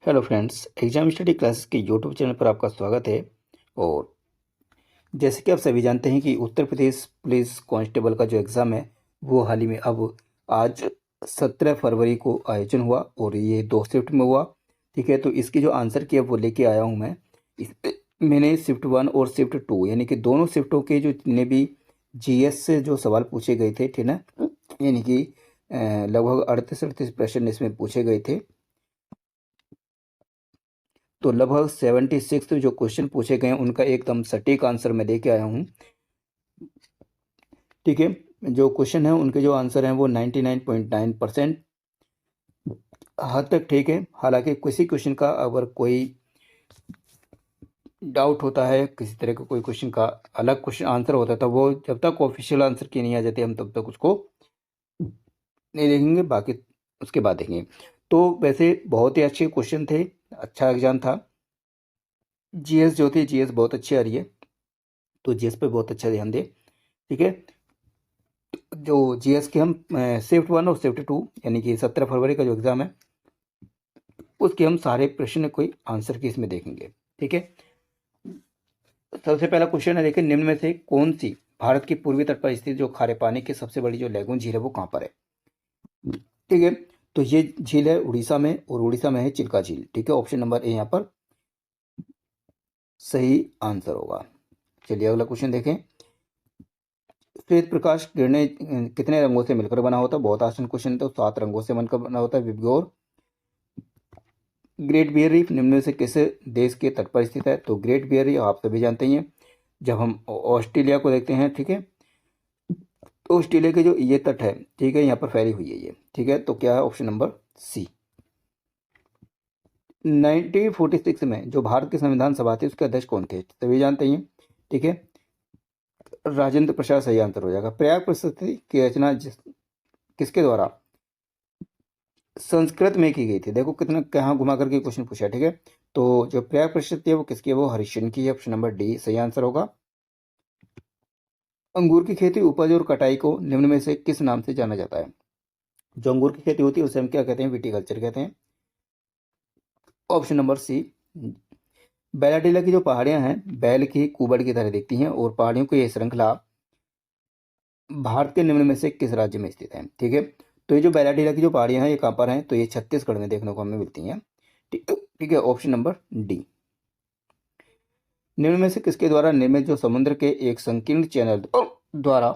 Hello friends, exam study classes के YouTube channel पर आपका स्वागत है। और जैसे कि आप सभी जानते हैं कि उत्तर प्रदेश पुलिस कांस्टेबल का जो एग्ज़ाम है वो हाल ही में अब आज 17 फरवरी को आयोजन हुआ और ये 2 शिफ्ट में हुआ। ठीक है, तो इसकी जो आंसर की है वो लेके आया हूँ मैं। इस मैंने शिफ्ट 1 और शिफ्ट 2 यानी कि दोनों शिफ्टों के जो जितने भी जीएस से जो सवाल पूछे गए थे, ठीक ना, यानी कि लगभग 38 प्रश्न इसमें पूछे गए थे। तो लगभग 76 जो क्वेश्चन पूछे गए हैं उनका एकदम सटीक आंसर मैं लेके आया हूँ। ठीक है, जो क्वेश्चन है उनके जो आंसर हैं वो 99.9% हद तक ठीक है। हालांकि किसी क्वेश्चन का अगर कोई डाउट होता है, किसी तरह का कोई क्वेश्चन का अलग क्वेश्चन आंसर होता है, तो वो जब तक ऑफिशियल आंसर की नहीं आ जाती हम तब तक उसको नहीं देखेंगे, बाकी उसके बाद देखेंगे। तो वैसे बहुत ही अच्छे क्वेश्चन थे, अच्छा एग्जाम था। जीएस जो थी जीएस बहुत अच्छी आ रही है, तो जीएस पे बहुत अच्छा ध्यान दे। ठीक है, जो जीएस के हम शिफ्ट 1 और शिफ्ट 2 यानी कि 17 फरवरी का जो एग्ज़ाम है उसके हम सारे प्रश्न कोई आंसर की इसमें देखेंगे। ठीक है, सबसे पहला क्वेश्चन है, देखिए, निम्न में से कौन सी भारत की पूर्वी तट पर स्थित जो खारे पानी की सबसे बड़ी जो लैगून झील है वो कहाँ पर है। ठीक है, तो ये झील है उड़ीसा में और उड़ीसा में है चिल्का झील। ठीक है, ऑप्शन नंबर ए यहाँ पर सही आंसर होगा। चलिए अगला क्वेश्चन देखें। श्वेत प्रकाश किरणें कितने रंगों से मिलकर बना होता है। बहुत आसान क्वेश्चन है, तो 7 रंगों से बनकर बना होता है। विबग्योर ग्रेट बेयर रीफ निम्न में से किस देश के तट पर स्थित है। तो ग्रेट बेयर रीफ आप सभी जानते ही हैं, जब हम ऑस्ट्रेलिया को देखते हैं, ठीक है, तो ऑस्ट्रेलिया के जो ये तट है, ठीक है, यहाँ पर फैली हुई है ये। ठीक है, तो क्या है ऑप्शन नंबर सी। 1946 में जो भारत की संविधान सभा थी उसके अध्यक्ष कौन थे, सभी जानते ही हैं। ठीक है, राजेंद्र प्रसाद सही आंसर हो जाएगा। प्रयाग प्रशस्ति की रचना किसके द्वारा संस्कृत में की गई थी। देखो कितना कहाँ घुमा करके क्वेश्चन पूछा। ठीक है, तो जो प्रयाग प्रशस्ति है वो किसकी है, वो हरिश्चंद्र की है। ऑप्शन नंबर डी सही आंसर होगा। अंगूर की खेती, उपज और कटाई को निम्न में से किस नाम से जाना जाता है। जो अंगूर की खेती होती है उसे हम क्या कहते हैं, विटीकल्चर कहते हैं। ऑप्शन नंबर सी। बैलाडीला की जो पहाड़ियां हैं बैल की कुबड़ की तरह दिखती हैं और पहाड़ियों की यह श्रृंखला भारत के निम्न में से किस राज्य में स्थित है। ठीक है, तो ये जो बैलाडीला की जो पहाड़ियां हैं ये कहाँ पर हैं, तो ये छत्तीसगढ़ में देखने को हमें मिलती हैं। ठीक है, ऑप्शन नंबर डी। निम्न में से किसके द्वारा निर्मित जो समुद्र के एक संकीर्ण चैनल द्वारा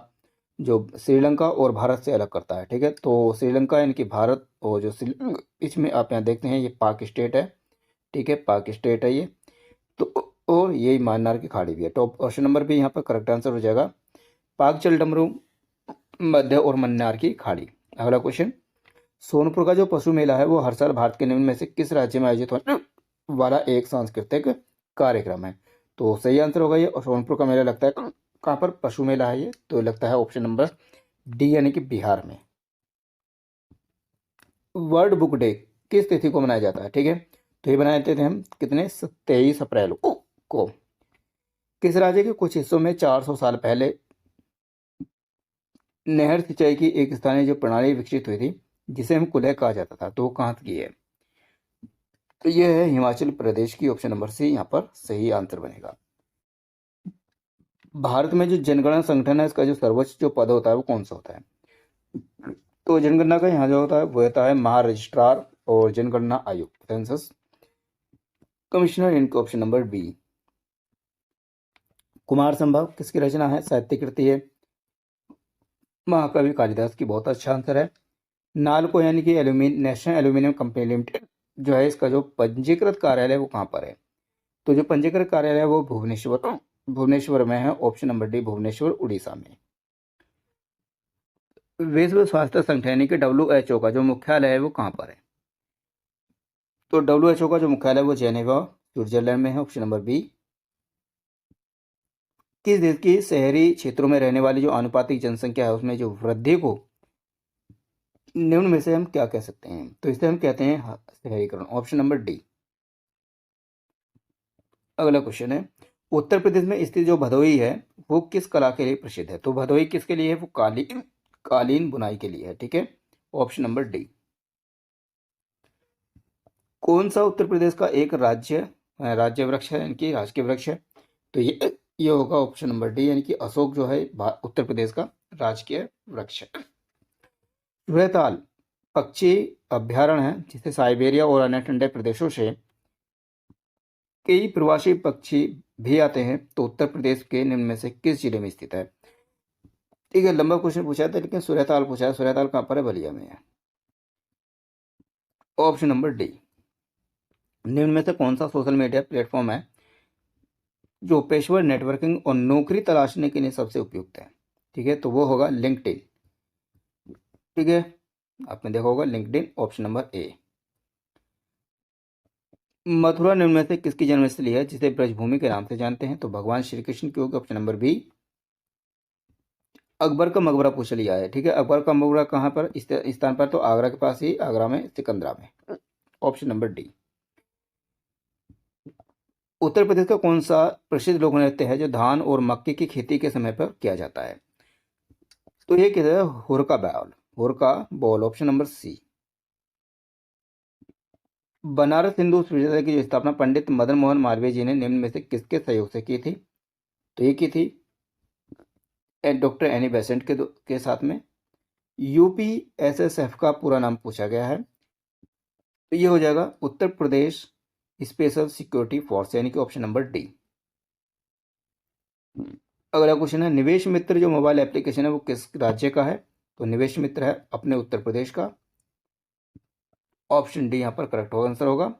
जो श्रीलंका और भारत से अलग करता है। ठीक है, तो श्रीलंका यानी कि भारत और जो इसमें आप यहाँ देखते हैं ये पाक स्टेट है। ठीक है, पाक स्टेट है ये, तो और ये म्यांमार की खाड़ी भी है। तो ऑप्शन नंबर भी यहाँ पर करेक्ट आंसर हो जाएगा, पाक चलडमरू मध्य और मन्नार की खाड़ी। अगला क्वेश्चन, सोनपुर का जो पशु मेला है वो हर साल भारत के निम्न में से किस राज्य में आयोजित होने वाला एक सांस्कृतिक कार्यक्रम है। तो सही आंसर होगा ये, और सोनपुर का मेला लगता है कहाँ पर, पशु मेला है ये, तो लगता है ऑप्शन नंबर डी यानी कि बिहार में। वर्ल्ड बुक डे किस तिथि को मनाया जाता है। ठीक है, तो ये बनाए जाते थे हम कितने, 23 अप्रैल को। किस राज्य के कुछ हिस्सों में 400 साल पहले नहर सिंचाई की एक स्थानीय जो प्रणाली विकसित हुई थी जिसे हम कुलह कहा जाता था, तो वो कहाँ की है, तो ये है हिमाचल प्रदेश की। ऑप्शन नंबर सी यहाँ पर सही आंसर बनेगा। भारत में जो जनगणना संगठन है इसका जो सर्वोच्च जो पद होता है वो कौन सा होता है। तो जनगणना का यहाँ जो होता है वो होता है महारजिस्ट्रार और जनगणना आयुक्त, सेंसस कमिश्नर, इनका ऑप्शन नंबर बी। कुमार संभव किसकी रचना है, साहित्य कृति है, महाकवि कालिदास की। बहुत अच्छा आंसर है। नालको यानी कि नेशनल एल्यूमिनियम कंपनी लिमिटेड जो है इसका जो पंजीकृत कार्यालय वो कहाँ पर है। तो जो पंजीकृत कार्यालय है वो भुवनेश्वर में है। Option number D Bhubaneswar Orissa में। विश्व स्वास्थ्य संगठन यानी कि WHO का जो मुख्यालय है वो कहाँ पर है। तो WHO का जो मुख्यालय है वो जेनेवा स्विट्जरलैंड में है। Option number B. किस देश की शहरी क्षेत्रों में रहने वाली जो आनुपातिक जनसंख्या है उसमें जो वृद्धि को निम्न में से हम क्या कह सकते हैं, तो इसे हम कहते हैं शहरीकरण। Option number D. अगला क्वेश्चन है, उत्तर प्रदेश में स्थित जो भदोही है वो किस कला के लिए प्रसिद्ध है। तो भदोही किसके लिए है, वो कालीन बुनाई के लिए है। ठीक है, ऑप्शन नंबर डी। कौन सा उत्तर प्रदेश का एक राज्य वृक्ष है, यानी कि राजकीय वृक्ष है? तो ये होगा ऑप्शन नंबर डी, यानी कि अशोक जो है उत्तर प्रदेश का राजकीय वृक्ष है। सूर्यताल पक्षी अभ्यारण्य है, जिसे साइबेरिया और अन्य ठंडे प्रदेशों से कई प्रवासी पक्षी भी आते हैं। तो उत्तर प्रदेश के निम्न में से किस जिले में स्थित है? ठीक है, लंबा क्वेश्चन पूछा था, लेकिन सूर्यताल पूछा है। सूर्यताल कहाँ पर है? बलिया में है। Option number D. निम्न में से कौन सा सोशल मीडिया प्लेटफॉर्म है जो पेशेवर नेटवर्किंग और नौकरी तलाशने के लिए सबसे उपयुक्त है? ठीक है, तो वो होगा लिंक्डइन। ठीक है, आपने देखा होगा LinkedIn, option number A. Mathura निम्न में से किसकी जन्मस्थली है जिसे ब्रजभूमि के नाम से जानते हैं? तो भगवान श्री कृष्ण की होगी, ऑप्शन नंबर बी। अकबर का मकबरा पूछ लिया है। ठीक है, अकबर का मकबरा कहाँ पर इस स्थान पर? तो आगरा के पास ही, आगरा में सिकंदरा में, option number D. Uttar Pradesh का कौन सा प्रसिद्ध लोक नृत्य है जो धान और मक्के की खेती के समय पर किया जाता है? तो ये कहते हैं Hurka Baul, Hurka Baul, option number C. Banaras Hindu विश्वविद्यालय की जो स्थापना पंडित मदन मोहन मालवीय जी ने निम्न में से किसके सहयोग से की थी? तो ये की थी डॉक्टर एनी बेसेंट के साथ में। यूपीएसएसएफ का पूरा नाम पूछा गया है, तो ये हो जाएगा Uttar Pradesh special security force, यानी कि ऑप्शन नंबर डी। अगला क्वेश्चन है, निवेश मित्र जो मोबाइल एप्लीकेशन है वो किस राज्य का है? तो निवेश मित्र है अपने उत्तर प्रदेश का, ऑप्शन डी यहाँ पर करेक्ट आंसर होगा।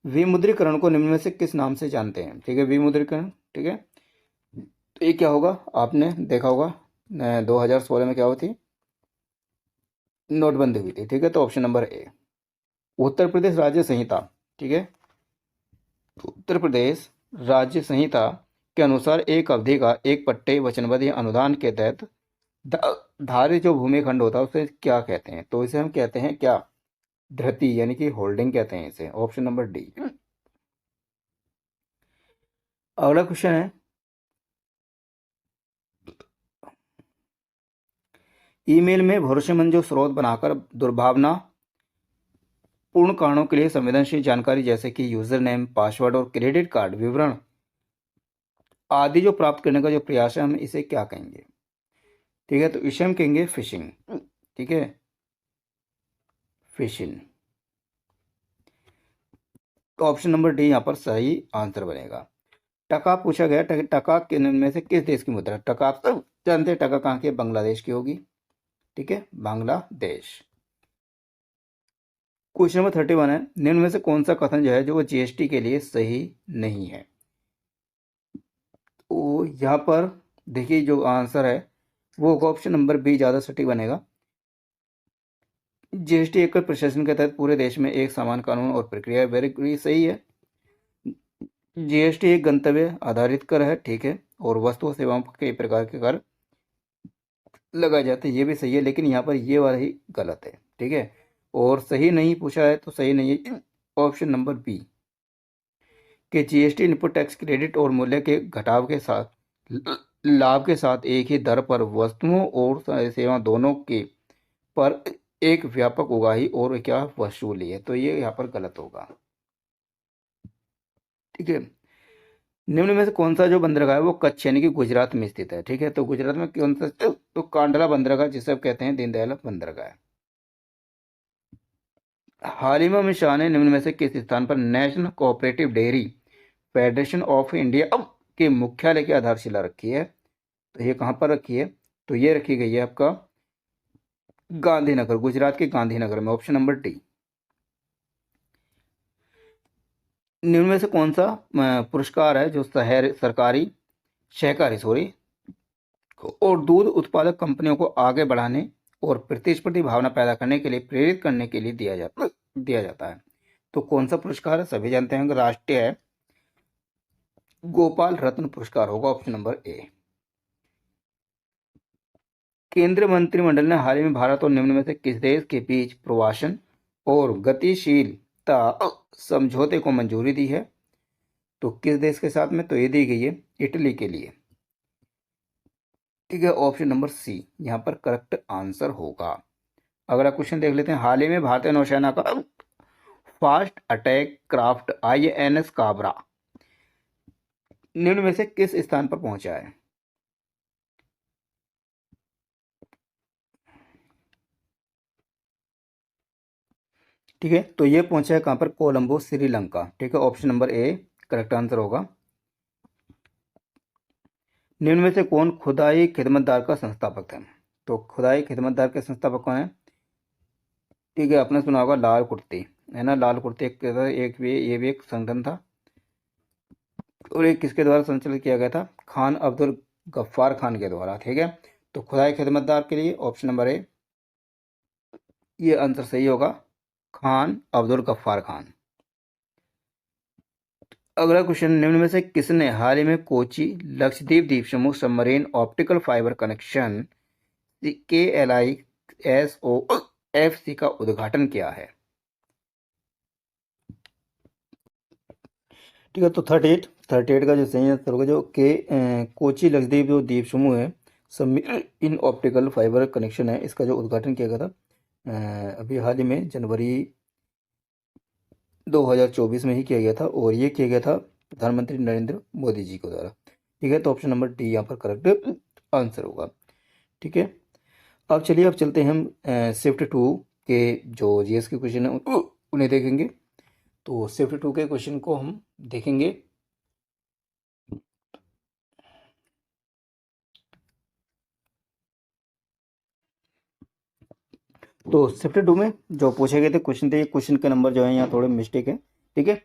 विमुद्रीकरण को निम्न में से किस नाम से जानते हैं? ठीक है, विमुद्रीकरण। ठीक है, तो ये क्या होगा? आपने देखा होगा 2016 में क्या हुई थी? नोटबंदी हुई थी। ठीक है, तो option number A. Uttar Pradesh राज्य संहिता, ठीक है, उत्तर प्रदेश राज्य संहिता के अनुसार एक अवधि का एक पट्टे वचनबद्ध या अनुदान के तहत धारित जो भूमिखंड होता है उसे क्या कहते हैं? तो इसे हम कहते हैं क्या? धृति, यानी कि होल्डिंग कहते हैं इसे, ऑप्शन नंबर डी। अगला क्वेश्चन है, ईमेल में भरोसेमंद जो स्रोत बनाकर दुर्भावना पूर्ण कारणों के लिए संवेदनशील जानकारी जैसे कि यूजर नेम, पासवर्ड और क्रेडिट कार्ड विवरण आदि जो प्राप्त करने का जो प्रयास है, हम इसे क्या कहेंगे? ठीक है, तो इसे हम कहेंगे फिशिंग। ठीक है, फिशिंग। तो ऑप्शन नंबर डी यहाँ पर सही आंसर बनेगा। टका पूछा गया, टका के में से किस देश की मुद्रा? टका आप सब जानते हैं, टका कहाँ की है? बांग्लादेश की होगी। ठीक है, बांग्लादेश। क्वेश्चन नंबर 31 है, निम्न में से कौन सा कथन जो है जो वो जीएसटी के लिए सही नहीं है? तो यहाँ पर देखिए जो आंसर है वो ऑप्शन नंबर बी ज़्यादा सटीक बनेगा। जीएसटी एक प्रशासन के तहत पूरे देश में एक समान कानून और प्रक्रिया, वेरी सही है। जीएसटी एक गंतव्य आधारित कर है, ठीक है, और वस्तु और सेवाओं पर कई प्रकार के कर लगाए जाते हैं, ये भी सही है, लेकिन यहाँ पर ये वाला ही गलत है। ठीक है, और सही नहीं पूछा है तो सही नहीं है ऑप्शन नंबर बी कि जीएसटी इनपुट टैक्स क्रेडिट और मूल्य के घटाव के साथ लाभ के साथ एक ही दर पर वस्तुओं और सेवा दोनों के पर एक व्यापक उगाही और क्या वसूली है, तो ये यहाँ पर गलत होगा। ठीक है, निम्न में से कौन सा जो बंदरगाह है वो कच्छ यानी कि गुजरात में स्थित है? ठीक है, तो गुजरात में कौन सा? तो कांडला बंदरगाह, जिसे आप कहते हैं दीनदयाल बंदरगाह। हाल ही में अमित शाह ने निम्न में से किस स्थान पर national cooperative dairy federation of India के मुख्यालय की आधारशिला रखी है? तो ये कहाँ पर रखी है? तो ये रखी गई है आपका गांधीनगर, गुजरात के गांधीनगर में, ऑप्शन नंबर डी। निम्न में से कौन सा पुरस्कार है जो सहकारी और दूध उत्पादक कंपनियों को आगे बढ़ाने और प्रतिस्पर्धी भावना पैदा करने के लिए प्रेरित करने के लिए दिया जाता है? तो कौन सा पुरस्कार है? सभी जानते हैं, राष्ट्रीय है गोपाल रत्न पुरस्कार होगा, ऑप्शन नंबर ए। केंद्रीय मंत्रिमंडल ने हाल ही में भारत और निम्न में से किस देश के बीच प्रवासन और गतिशीलता समझौते को मंजूरी दी है? तो किस देश के साथ में? तो ये दी गई है इटली के लिए। ठीक है, ऑप्शन नंबर सी यहाँ पर करेक्ट आंसर होगा। अगला क्वेश्चन देख लेते हैं, हाल ही में भारतीय नौसेना का fast attack craft INS Kabra निम्न में से किस स्थान पर पहुंचा है? ठीक है, तो ये पहुंचा है कहां पर? कोलंबो, श्रीलंका। ठीक है, option number A correct answer होगा। निम्न में से कौन खुदाई खिदमतदार का संस्थापक है? तो खुदाई खिदमतदार के संस्थापक कौन है? ठीक है, आपने सुना होगा लाल कुर्ती, है ना। लाल कुर्ती ये भी एक संगठन था, और एक किसके द्वारा संचालित किया गया था? खान अब्दुल गफ्फार खान के द्वारा। ठीक है, तो खुदाई खिदमतदार के लिए ऑप्शन नंबर ए ये आंसर सही होगा, खान अब्दुल गफ्फार खान। अगला क्वेश्चन, निम्न में से किसने हाल ही में कोची लक्षद्वीप द्वीप समूह submarine optical fibre connection KLISOFC का उद्घाटन किया है? ठीक है, तो 38 का जो सही आंसर होगा, जो कोची लक्षद्वीप जो द्वीप समूह है सबमरीन ऑप्टिकल फाइबर कनेक्शन है, इसका जो उद्घाटन किया गया था अभी हाल ही में जनवरी 2024 में ही किया गया था, और ये किया गया था प्रधानमंत्री नरेंद्र मोदी जी के द्वारा। ठीक है, तो ऑप्शन नंबर डी यहाँ पर करेक्ट आंसर होगा। ठीक है, अब चलिए अब चलते हैं हम शिफ्ट 2 के जो GS के क्वेश्चन है उन्हें देखेंगे। तो शिफ्ट 2 के क्वेश्चन को हम देखेंगे। तो शिफ्ट 2 में जो पूछे गए थे क्वेश्चन थे, क्वेश्चन के नंबर जो है यहाँ थोड़े मिस्टेक है। ठीक है,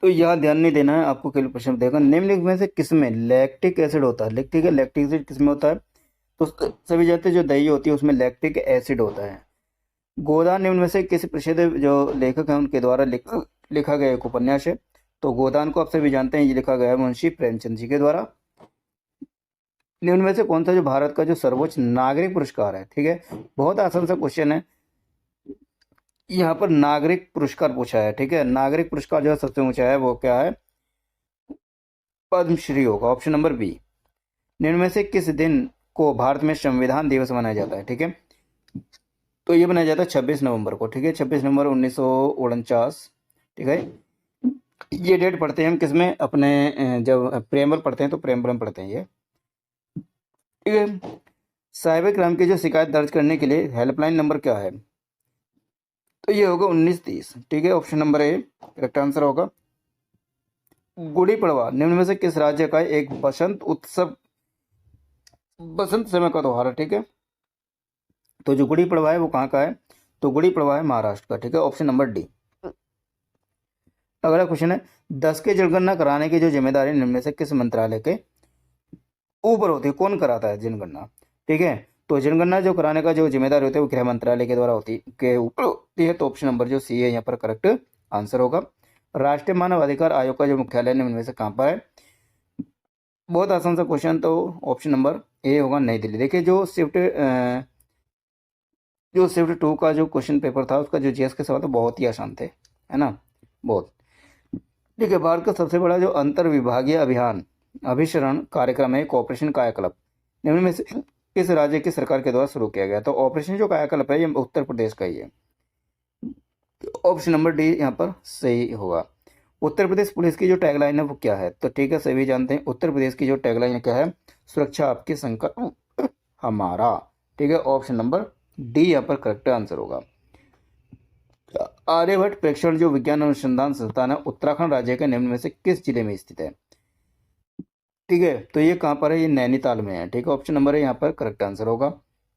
तो यहाँ ध्यान नहीं देना है आपको, केवल प्रश्न देगा निम्नलिखित में से किसमें लैक्टिक एसिड होता है? ठीक है, लैक्टिक एसिड किसमें होता है? तो सभी जानते हैं जो दही होती है उसमें लैक्टिक एसिड होता है। गोदान निम्न में से किसी प्रसिद्ध जो लेखक हैं उनके द्वारा लिखा गया एक उपन्यास है। तो गोदान को आप सभी जानते हैं, ये लिखा गया है मुंशी प्रेमचंद जी के द्वारा। निम्न में से कौन सा जो भारत का जो सर्वोच्च नागरिक पुरस्कार है? ठीक है, बहुत आसान सा क्वेश्चन है, यहाँ पर नागरिक पुरस्कार पूछा है। ठीक है, नागरिक पुरस्कार जो है सबसे ऊंचा है वो क्या है? पद्मश्री होगा, ऑप्शन नंबर बी। निम्न में से किस दिन को भारत में संविधान दिवस मनाया जाता है? ठीक है, तो ये बनाया जाता है 26 नवंबर को। ठीक है, 26 नवंबर 1949। ठीक है, ये डेट पढ़ते हैं हम किसमें? अपने जब प्रेमबल पढ़ते हैं तो प्रेमबल में पढ़ते हैं ये। ठीक है, साइबर क्राइम की जो शिकायत दर्ज करने के लिए हेल्पलाइन नंबर क्या है? तो ये होगा 1930। ठीक है, option number A correct answer होगा। गुड़ी पड़वा निम्न में से किस राज्य का एक बसंत उत्सव, बसंत समय का त्योहार है? ठीक है, तो जो गुड़ी पड़वा है वो कहाँ का है? तो गुड़ी पड़वा है महाराष्ट्र का। ठीक है, ऑप्शन नंबर डी। अगला क्वेश्चन है, 10 के जनगणना कराने की जो जिम्मेदारी निम्न में से किस मंत्रालय के ऊपर होती है? कौन कराता है जनगणना? ठीक है, तो जनगणना जो कराने का जो जिम्मेदारी होती है वो गृह मंत्रालय के द्वारा के ऊपर होती है। तो ऑप्शन नंबर जो सी है यहाँ पर करेक्ट आंसर होगा। राष्ट्रीय मानव अधिकार आयोग का जो मुख्यालय निम्न में से कहाँ पर है? बहुत आसान सा क्वेश्चन, तो ऑप्शन नंबर ए होगा नई दिल्ली। देखिए जो शिफ्ट 2 का जो क्वेश्चन पेपर था उसका जो GS के सवाल थे बहुत ही आसान थे, है ना, बहुत। ठीक है, भारत का सबसे बड़ा जो अंतर विभागीय अभिसरण कार्यक्रम है ऑपरेशन कायाकल्प, निम्न में से किस राज्य की सरकार के द्वारा शुरू किया गया? तो ऑपरेशन जो कायाकल्प है ये उत्तर प्रदेश का ही है। ऑप्शन नंबर डी यहाँ पर सही होगा। उत्तर प्रदेश पुलिस की जो टैगलाइन है वो क्या है? तो ठीक है, सभी जानते हैं उत्तर प्रदेश की जो टैगलाइन क्या है? सुरक्षा आपकी संकल्प हमारा। ठीक है, ऑप्शन नंबर डी यहाँ पर करेक्ट आंसर होगा। आर्यभट्ट प्रेक्षण जो विज्ञान अनुसंधान संस्थान है उत्तराखंड राज्य के निम्न में से किस जिले में स्थित है? ठीक है, तो ये कहाँ पर है? ये नैनीताल में है। ठीक है, ऑप्शन नंबर है यहाँ पर करेक्ट आंसर होगा।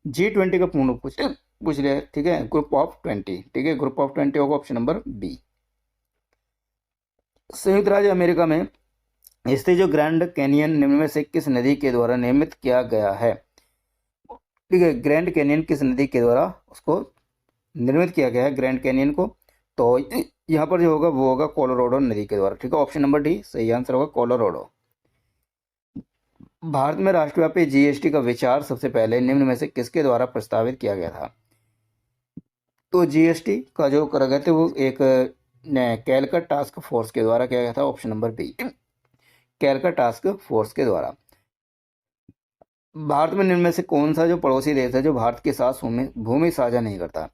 G20 का पूर्ण पूछ लिया। ठीक है, ग्रुप ऑफ 20। ठीक है, ग्रुप ऑफ 20 होगा ऑप्शन नंबर बी। संयुक्त राज्य अमेरिका में स्थित जो ग्रैंड कैनियन निम्न में से किस नदी के द्वारा निर्मित किया गया है? ठीक है, ग्रैंड कैनियन किस नदी के द्वारा उसको निर्मित किया गया है ग्रैंड कैनियन को? तो यहाँ पर जो होगा वो होगा कोलोराडो नदी के द्वारा। ठीक है, ऑप्शन नंबर डी सही आंसर होगा, कोलोराडो। भारत में राष्ट्रव्यापी GST का विचार सबसे पहले निम्न में से किसके द्वारा प्रस्तावित किया गया था? तो GST का जो करा गया था वो एक कैलकट टास्क फोर्स के द्वारा किया गया था, option number B Calcutta task force के द्वारा। भारत में निम्न में से कौन सा जो पड़ोसी देश है जो भारत के साथ भूमि साझा नहीं करता?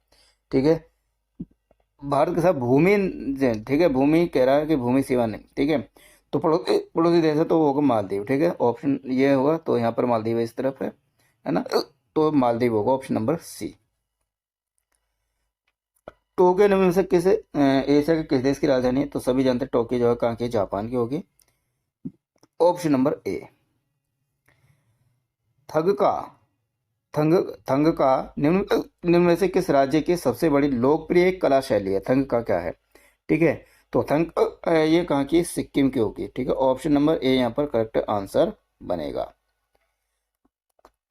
ठीक है, भारत के साथ भूमि, ठीक है, भूमि कह रहा है कि भूमि सीमा नहीं, ठीक है। तो पड़ोसी पड़ोसी देश है तो वो होगा मालदीव, ठीक है, ऑप्शन ये होगा। तो यहाँ पर मालदीव है, इस तरफ है ना, तो मालदीव होगा ऑप्शन नंबर सी। टोक्यो में से किस एशिया के किस देश की राजधानी है? तो सभी जानते हैं टोक्यो जो है कहाँ की है? जापान की होगी, ऑप्शन नंबर ए। थग का थंग थंग का निम्न में से किस राज्य की सबसे बड़ी लोकप्रिय कला शैली है? थंग का क्या है? ठीक है, तो थंग ये कहाँ की? सिक्किम की होगी, ठीक है, ऑप्शन नंबर ए यहाँ पर करेक्ट आंसर बनेगा।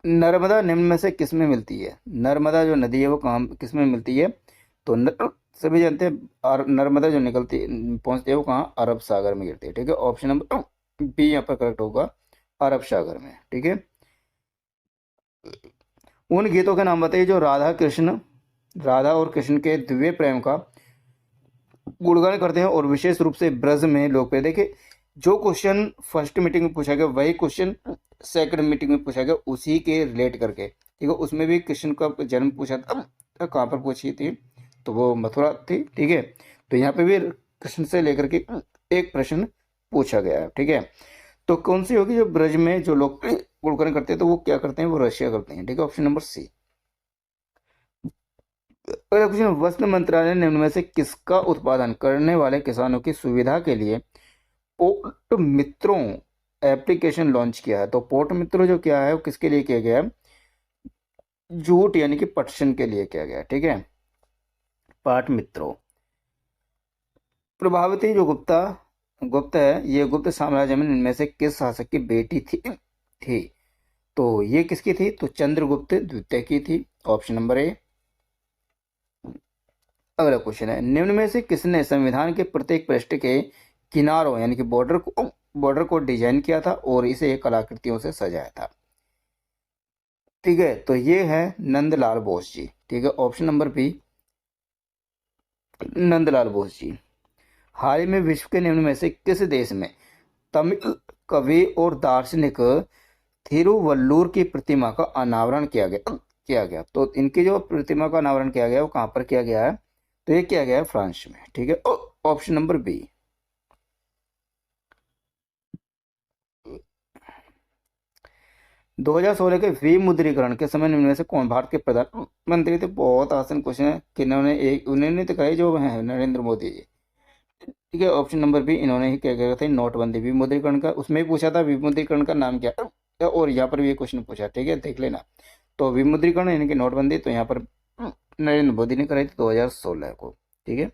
नर्मदा निम्न में से किस में मिलती है? नर्मदा जो नदी है वो कहाँ किस में मिलती है? तो सभी जानते हैं नर्मदा जो निकलती पहुंचती है वो कहाँ? अरब सागर में गिरती है, ठीक है, ऑप्शन नंबर बी यहाँ पर करेक्ट होगा, अरब सागर में, ठीक है। उन गीतों के नाम बताइए जो राधा और कृष्ण के दिव्य प्रेम का गुणगान करते हैं और विशेष रूप से ब्रज में लोकप्रिय। देखिए, जो क्वेश्चन फर्स्ट मीटिंग में पूछा गया वही क्वेश्चन सेकंड मीटिंग में पूछा गया, उसी के रिलेट करके, ठीक है। उसमें भी कृष्ण का जन्म पूछा था, कहाँ पर पूछी थी? तो वो मथुरा थी, ठीक है। तो यहाँ पे भी कृष्ण से लेकर के एक प्रश्न पूछा गया है, ठीक है। तो कौन सी होगी? जो ब्रज में जो लोग गुणगान करते हैं तो वो क्या करते हैं? वो रशिया करते हैं, ठीक है, ऑप्शन नंबर सी। अगला क्वेश्चन, वस्त्र मंत्रालय ने उनमें से किसका उत्पादन करने वाले किसानों की सुविधा के लिए पोर्ट मित्रों एप्लीकेशन लॉन्च किया है? तो पोर्ट मित्रों जो क्या है वो किसके लिए किया गया है? जूट यानी कि पटसन के लिए किया गया, ठीक है, पाट मित्रों। प्रभावती जो गुप्त है, ये गुप्त साम्राज्य में इनमें से किस शासक की बेटी थी? तो ये किसकी थी? तो चंद्रगुप्त द्वितीय की थी, ऑप्शन नंबर ए। अगला क्वेश्चन है, निम्न में से किसने संविधान के प्रत्येक पृष्ठ के किनारों यानी कि बॉर्डर को डिजाइन किया था और इसे कलाकृतियों से सजाया था? ठीक है, तो ये है नंदलाल बोस जी, ठीक है, option number B, Nandlal Bose ji. हाल ही में विश्व के निम्न में से किस देश में तमिल कवि और दार्शनिक थिरुवल्लुर की प्रतिमा का अनावरण किया गया? तो इनकी जो प्रतिमा का अनावरण किया गया वो कहाँ पर किया गया है? तो ये किया गया है फ्रांस में, ठीक है, ऑप्शन नंबर बी। 2016 के विमुद्रीकरण के समय निम्न में से कौन भारत के प्रधानमंत्री थे? बहुत आसान क्वेश्चन है। किन्होंने? एक उन्होंने तो कहे जो है नरेंद्र मोदी जी, ठीक है, ऑप्शन नंबर बी, इन्होंने ही क्या किया था? नोटबंदी विमुद्रीकरण का, उसमें भी पूछा था विमुद्रीकरण का नाम क्या है, और यहाँ पर भी ये क्वेश्चन पूछा, ठीक है, देख लेना। तो विमुद्रीकरण यानी कि नोटबंदी, तो यहाँ पर नरेंद्र मोदी ने कराई थी 2016 को, ठीक है।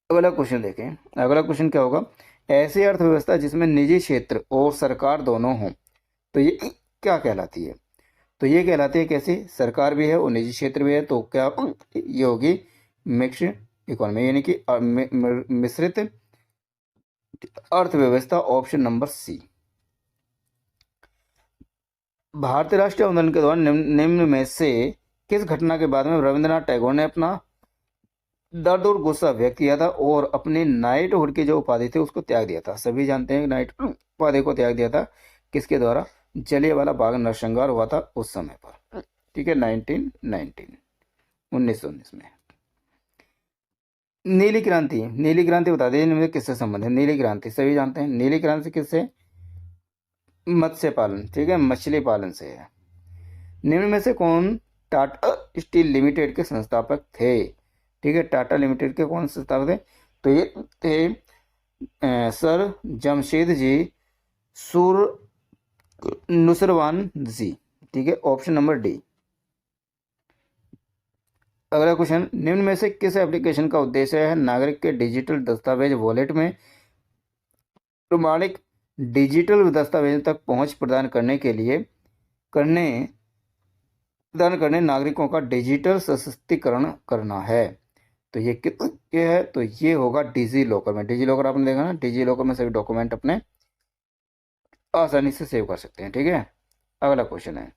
अगला क्वेश्चन देखें, अगला क्वेश्चन क्या होगा? ऐसी अर्थव्यवस्था जिसमें निजी क्षेत्र और सरकार दोनों हों तो ये क्या कहलाती है? तो ये कहलाती है कैसी? सरकार भी है और निजी क्षेत्र भी है, तो क्या ये होगी? मिक्स्ड इकोनॉमी यानी कि मिश्रित अर्थव्यवस्था, ऑप्शन नंबर सी। भारतीय राष्ट्रीय आंदोलन के दौरान निम्न में से किस घटना के बाद में रविंद्रनाथ टैगोर ने अपना दर्द और गुस्सा व्यक्त किया था और अपनी नाइटहुड की जो उपाधि थी उसको त्याग दिया था? सभी जानते हैं नाइट उपाधि को त्याग दिया था किसके द्वारा? जलियांवाला बाग नरसंहार हुआ था उस समय पर, ठीक है, 1919 में। नीली क्रांति बता दीजिए मुझे किससे संबंध है? नीली क्रांति सभी जानते हैं, नीली क्रांति किससे? मत्स्य पालन, ठीक है, मछली पालन से है। निम्न में से कौन टाटा स्टील लिमिटेड के संस्थापक थे? ठीक है, टाटा लिमिटेड के कौन संस्थापक थे? तो ये थे सर जमशेद जी सुर नुसरवान जी, ठीक है, ऑप्शन नंबर डी। अगला क्वेश्चन, निम्न में से किस एप्लीकेशन का उद्देश्य है नागरिक के डिजिटल दस्तावेज वॉलेट में प्रमाणिक डिजिटल दस्तावेज तक पहुंच प्रदान करने नागरिकों का डिजिटल सशक्तिकरण करना है? तो ये क्या है? तो ये होगा डिजी लॉकर में। डिजी लॉकर आपने देखा ना, डिजी लॉकर में सभी डॉक्यूमेंट अपने आसानी से सेव कर सकते हैं, ठीक है। अगला क्वेश्चन है,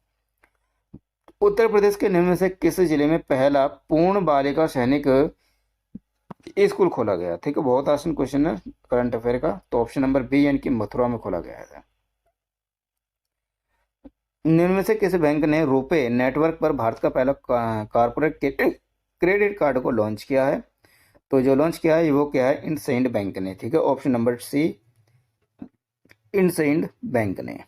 उत्तर प्रदेश के निम्न में से किस जिले में पहला पूर्ण बालिका सैनिक स्कूल खोला गया? ठीक है, बहुत आसान क्वेश्चन है करंट अफेयर का, तो ऑप्शन नंबर बी यानी कि मथुरा में खोला गया था। निम्न में से किस बैंक ने रुपे नेटवर्क पर भारत का पहला कॉर्पोरेट क्रेडिट कार्ड को लॉन्च किया है? तो जो लॉन्च किया है वो क्या है? इंडसइंड बैंक ने। ठीक है, option number C, IndusInd bank ने।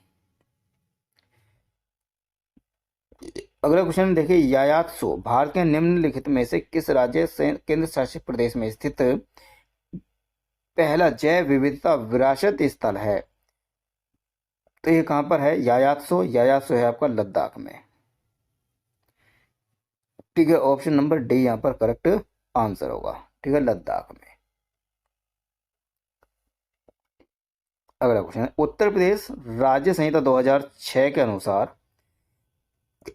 अगला क्वेश्चन देखिए, यायात्सो भारत के निम्नलिखित में से किस राज्य से केंद्र शासित प्रदेश में स्थित पहला जैव विविधता विरासत स्थल है? तो ये कहां पर है? यायात्सो। यायात्सो है आपका लद्दाख में। ठीक है, ऑप्शन नंबर डी यहाँ पर करेक्ट आंसर होगा। ठीक है, लद्दाख में। अगला क्वेश्चन है, उत्तर प्रदेश राज्य संहिता 2006 के अनुसार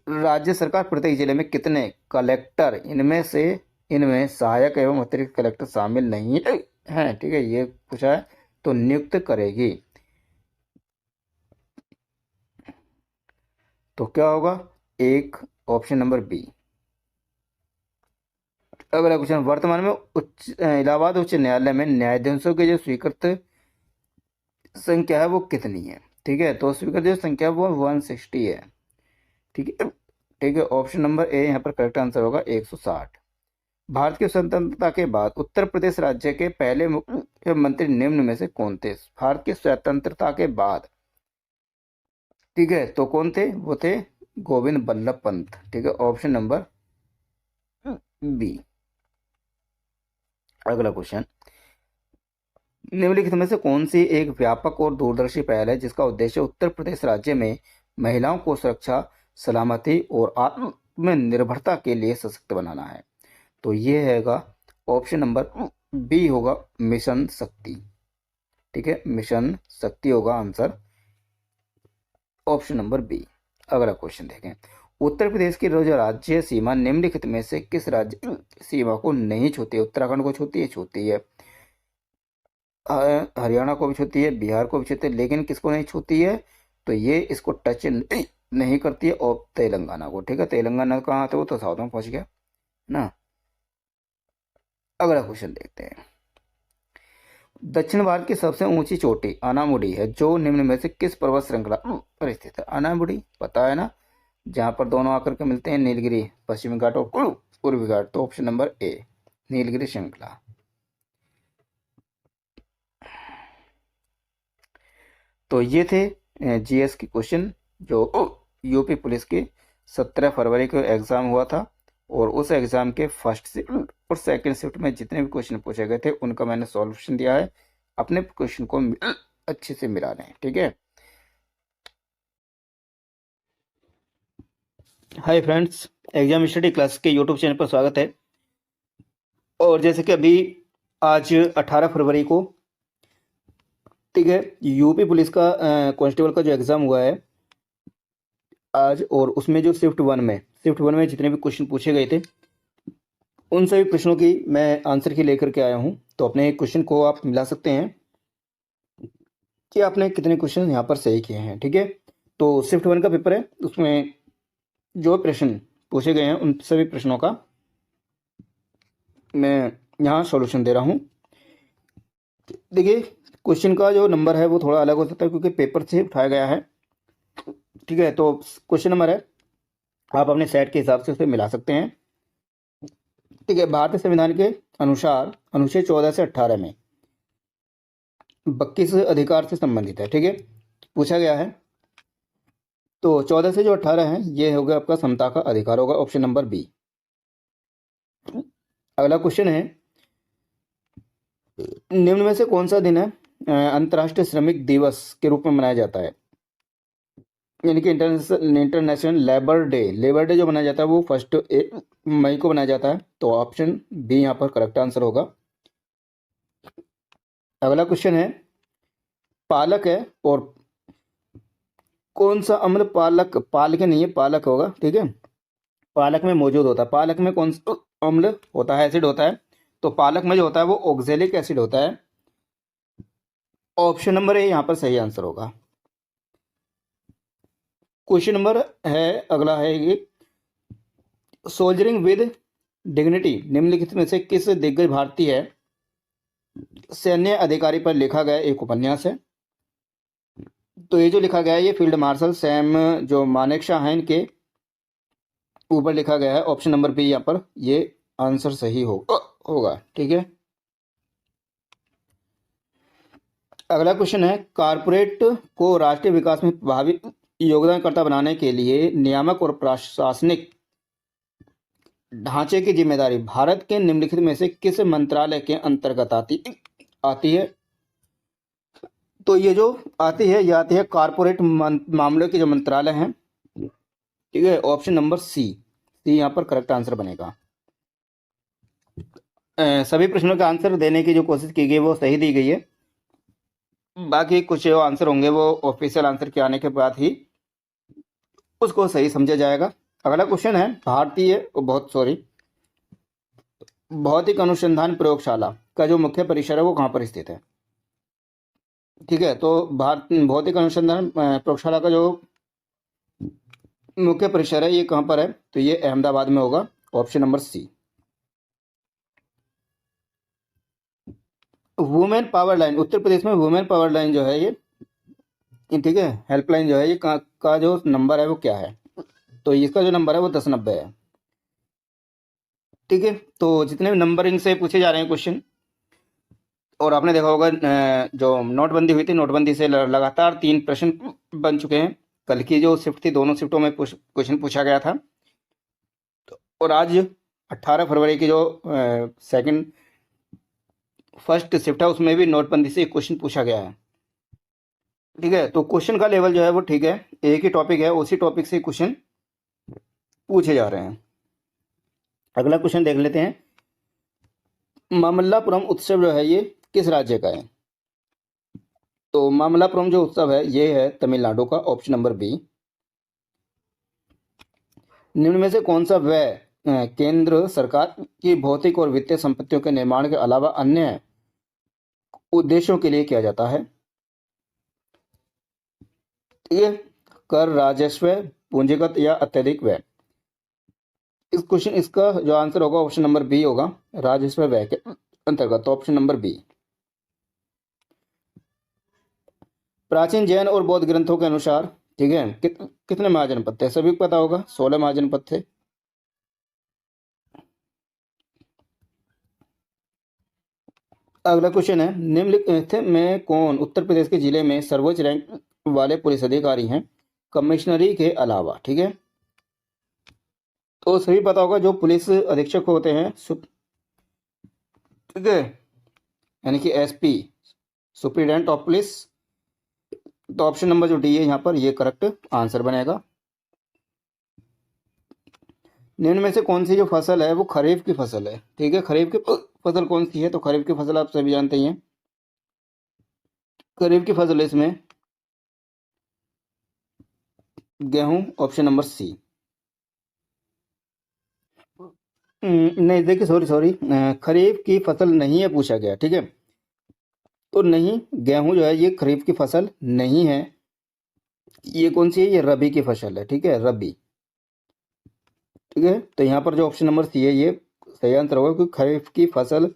राज्य सरकार प्रत्येक जिले में कितने कलेक्टर, इनमें सहायक एवं अतिरिक्त कलेक्टर शामिल नहीं है, ठीक है, ये पूछा है, तो नियुक्त करेगी? तो क्या होगा? एक, ऑप्शन नंबर बी। अगला क्वेश्चन, वर्तमान में इलाहाबाद उच्च न्यायालय में न्यायाधीशों की जो स्वीकृत संख्या है वो कितनी है? ठीक है, तो स्वीकृत जो संख्या वो 160 है। ठीक है, ठीक है, ऑप्शन नंबर ए यहाँ पर करेक्ट आंसर होगा 160। भारत की स्वतंत्रता के बाद उत्तर प्रदेश राज्य के पहले मुख्यमंत्री निम्न में से कौन थे? भारत की स्वतंत्रता के बाद, ठीक है, तो कौन थे? वो थे गोविंद बल्लभ पंत। ठीक है, ऑप्शन नंबर बी। अगला क्वेश्चन, निम्नलिखित में से कौन सी एक व्यापक और दूरदर्शी पहल है जिसका उद्देश्य उत्तर प्रदेश राज्य में महिलाओं को सुरक्षा, सलामती और आत्मनिर्भरता के लिए सशक्त बनाना है? तो ये हैगा ऑप्शन नंबर बी होगा, मिशन शक्ति। ठीक है, मिशन शक्ति होगा आंसर, ऑप्शन नंबर बी। अगला क्वेश्चन देखें, उत्तर प्रदेश की जो राज्य सीमा निम्नलिखित में से किस राज्य सीमा को नहीं छूती है? उत्तराखंड को छूती है? छूती है। हरियाणा को भी छूती है, बिहार को भी छूती है, लेकिन किसको नहीं छूती है? तो ये इसको टच नहीं करती है, और तेलंगाना को। ठीक है, तेलंगाना कहाँ था? वो तो साउथ में पहुंच गया ना। अगला क्वेश्चन देखते हैं, दक्षिण भारत की सबसे ऊंची चोटी अनामुडी है जो निम्न में से किस पर्वत श्रृंखला पर स्थित है? अनामुडी पता है ना, जहां पर दोनों आकर के मिलते हैं, नीलगिरी पश्चिमी घाट और पूर्वी घाट। तो ऑप्शन नंबर ए, नीलगिरी श्रृंखला। तो ये थे जीएस के क्वेश्चन जो यूपी पुलिस के 17 फरवरी को एग्जाम हुआ था, और उस एग्जाम के फर्स्ट शिफ्ट और सेकंड शिफ्ट में जितने भी क्वेश्चन पूछे गए थे उनका मैंने सॉल्यूशन दिया है। अपने क्वेश्चन को अच्छे से मिला लें। ठीक है, hi friends, exam study class के यूट्यूब चैनल पर स्वागत है। और जैसे कि अभी आज 18 फरवरी को, ठीक है, यूपी पुलिस का कांस्टेबल का जो एग्जाम हुआ है आज, और उसमें जो शिफ्ट वन में जितने भी क्वेश्चन पूछे गए थे उन सभी प्रश्नों की मैं आंसर की लेकर के आया हूं। तो अपने क्वेश्चन को आप मिला सकते हैं कि आपने कितने क्वेश्चन यहाँ पर सही किए हैं। ठीक है, तो शिफ्ट वन का पेपर है, उसमें जो प्रश्न पूछे गए हैं उन सभी प्रश्नों का मैं यहाँ सॉल्यूशन दे रहा हूँ। देखिए, क्वेश्चन का जो नंबर है वो थोड़ा अलग हो सकता है क्योंकि पेपर से उठाया गया है। ठीक है, तो क्वेश्चन नंबर है, आप अपने सेट के हिसाब से उसे मिला सकते हैं। ठीक है, भारतीय संविधान के अनुसार अनुच्छेद 14 से 18 में 22 अधिकार से संबंधित है। ठीक है, पूछा गया है, तो 14 से जो 18 है ये होगा आपका समता का अधिकार होगा, ऑप्शन नंबर बी। अगला क्वेश्चन है, निम्न में से कौन सा दिन है अंतर्राष्ट्रीय श्रमिक दिवस के रूप में मनाया जाता है? यानी कि इंटरनेशनल लेबर डे जो मनाया जाता है वो 1 मई को मनाया जाता है। तो ऑप्शन बी यहाँ पर करेक्ट आंसर होगा। अगला क्वेश्चन है, पालक है और कौन सा अम्ल पालक नहीं है, पालक होगा। ठीक है, पालक में मौजूद होता है, पालक में कौन सा अम्ल होता है, एसिड होता है? तो पालक में जो होता है वो ऑक्जेलिक एसिड होता है, ऑप्शन नंबर ए यहाँ पर सही आंसर होगा। क्वेश्चन नंबर है, अगला है ये, सोल्जरिंग विद डिग्निटी निम्नलिखित में से किस दिग्गज भारतीय सैन्य अधिकारी पर लिखा गया एक उपन्यास है? तो ये जो लिखा गया है ये फील्ड मार्शल सैम जो मानेकशॉ हैं इनके ऊपर लिखा गया है, ऑप्शन नंबर बी यहाँ पर ये आंसर सही होगा। ठीक है, अगला क्वेश्चन है, कारपोरेट को राष्ट्रीय विकास में प्रभावी योगदानकर्ता बनाने के लिए नियामक और प्रशासनिक ढांचे की जिम्मेदारी भारत के निम्नलिखित में से किस मंत्रालय के अंतर्गत आती है? तो ये जो आती है, ये आती है कारपोरेट मामलों के जो मंत्रालय हैं। ठीक है, ऑप्शन नंबर सी यहाँ पर करेक्ट आंसर बनेगा। सभी प्रश्नों का आंसर देने की जो कोशिश की गई वो सही दी गई है, बाकी कुछ जो आंसर होंगे वो ऑफिशियल आंसर के आने के बाद ही उसको सही समझा जाएगा। अगला क्वेश्चन है, भौतिक अनुसंधान प्रयोगशाला का जो मुख्य परिसर है वो कहाँ पर स्थित है? ठीक है, तो भौतिक अनुसंधान प्रयोगशाला का जो मुख्य परिसर है ये कहाँ पर है? तो ये अहमदाबाद में होगा, option number C. Women power line, Uttar Pradesh में वुमेन पावर लाइन जो है ये, ठीक है, हेल्पलाइन जो है ये का जो नंबर है वो क्या है? तो इसका जो नंबर है वो 1090 है। ठीक है, तो जितने भी नंबरिंग से पूछे जा रहे हैं क्वेश्चन, और आपने देखा होगा जो नोटबंदी हुई थी, नोटबंदी से लगातार 3 प्रश्न बन चुके हैं। कल की जो शिफ्ट थी, दोनों शिफ्टों में क्वेश्चन पूछा गया था, और आज 18 फरवरी की जो फर्स्ट शिफ्ट है उसमें भी नोटबंदी से एक क्वेश्चन पूछा गया है। ठीक है, तो क्वेश्चन का लेवल जो है वो ठीक है, एक ही टॉपिक है, उसी टॉपिक से क्वेश्चन पूछे जा रहे हैं। अगला क्वेश्चन देख लेते हैं, मामल्लापुरम उत्सव जो है ये किस राज्य का है? तो मामल्लापुरम जो उत्सव है ये है तमिलनाडु का, ऑप्शन नंबर बी। निम्न में से कौन सा व्यय केंद्र सरकार की भौतिक और वित्तीय संपत्तियों के निर्माण के अलावा अन्य उद्देश्यों के लिए किया जाता है? ये कर, राजस्व, पूंजीगत या अत्यधिक व्यय। इसका जो आंसर होगा ऑप्शन नंबर बी होगा, राजस्व व्यय के अंतर्गत, ऑप्शन नंबर बी। प्राचीन जैन और बौद्ध ग्रंथों के अनुसार, ठीक है, कितने महाजनपद थे? सभी को पता होगा, 16 महाजनपद थे। अगला क्वेश्चन है, निम्नलिखित में कौन उत्तर प्रदेश के जिले में सर्वोच्च रैंक वाले पुलिस अधिकारी हैं कमिश्नरी के अलावा? ठीक है, तो सभी पता होगा जो पुलिस अधीक्षक होते हैं, ठीक है, यानी कि एसपी, सुप्रीडेंट ऑफ पुलिस। तो ऑप्शन नंबर जो डी है यहाँ पर ये करेक्ट आंसर बनेगा। निम्न में से कौन सी जो फसल है वो खरीफ की फसल है? ठीक है, खरीफ की फसल कौन सी है? तो खरीफ की फसल आप सभी जानते ही हैं, खरीफ की फसल इसमें गेहूं, ऑप्शन नंबर सी। नहीं देखिए, सॉरी, खरीफ की फसल नहीं है पूछा गया। ठीक है, तो नहीं, गेहूं जो है ये खरीफ की फसल नहीं है। ये कौन सी है? ये रबी की फसल है। ठीक है, रबी। ठीक है, तो यहाँ पर जो ऑप्शन नंबर सी है ये सही आंसर होगा, क्योंकि खरीफ की फसल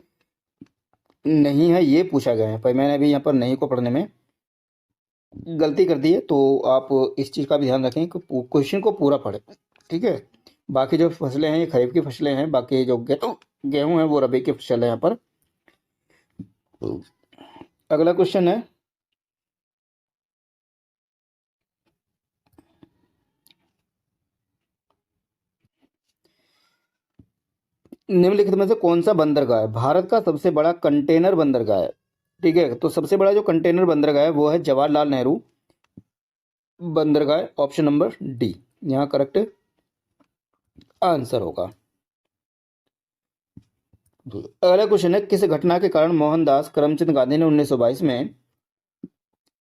नहीं है ये पूछा गया है, पर मैंने अभी यहाँ पर नहीं को पढ़ने में गलती कर दी है, तो आप इस चीज़ का भी ध्यान रखें कि क्वेश्चन को पूरा पढ़ें। ठीक है, बाकी जो फसलें हैं ये खरीफ की फसलें हैं, बाकी जो गेहूं है वो रबी की फसल है यहाँ पर। अगला क्वेश्चन है, निम्नलिखित में से कौन सा बंदरगाह भारत का सबसे बड़ा कंटेनर बंदरगाह है? ठीक है, तो सबसे बड़ा जो कंटेनर बंदरगाह है वो है जवाहरलाल नेहरू बंदरगाह, ऑप्शन नंबर डी यहाँ करेक्ट आंसर होगा। अगला क्वेश्चन है, किस घटना के कारण मोहनदास करमचंद गांधी ने 1922 में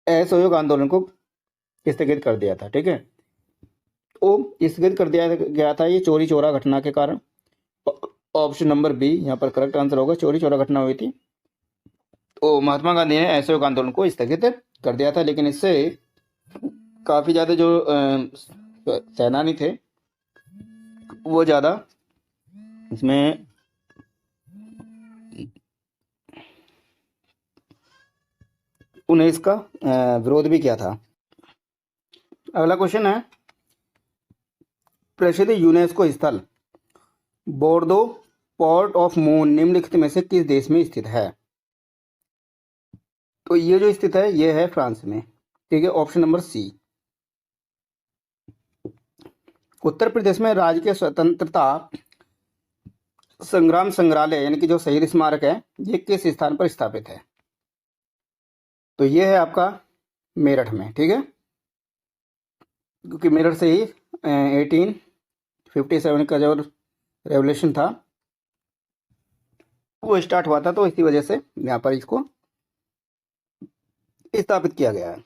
असहयोग आंदोलन को स्थगित कर दिया था? ठीक है, तो स्थगित कर दिया गया था ये चोरी चोरा घटना के कारण, ऑप्शन नंबर बी यहाँ पर करेक्ट आंसर होगा, चोरी चोरा घटना हुई थी, तो महात्मा गांधी ने असहयोग आंदोलन को स्थगित कर दिया था। लेकिन इससे काफी ज्यादा जो सेनानी थे वो ज्यादा इसमें उन्हें इसका विरोध भी किया था। अगला क्वेश्चन है, प्रसिद्ध यूनेस्को स्थल बोर्दो पोर्ट ऑफ मून निम्नलिखित में से किस देश में स्थित है? तो ये जो स्थित है ये है फ्रांस में। ठीक है, ऑप्शन नंबर सी। उत्तर प्रदेश में राजकीय स्वतंत्रता संग्राम संग्रहालय यानी कि जो शहीद स्मारक है ये किस स्थान पर स्थापित है? तो ये है आपका मेरठ में। ठीक है, क्योंकि मेरठ से ही 1857 का जो रेवोल्यूशन था वो स्टार्ट हुआ था, तो इसी वजह से यहाँ पर इसको स्थापित किया गया है।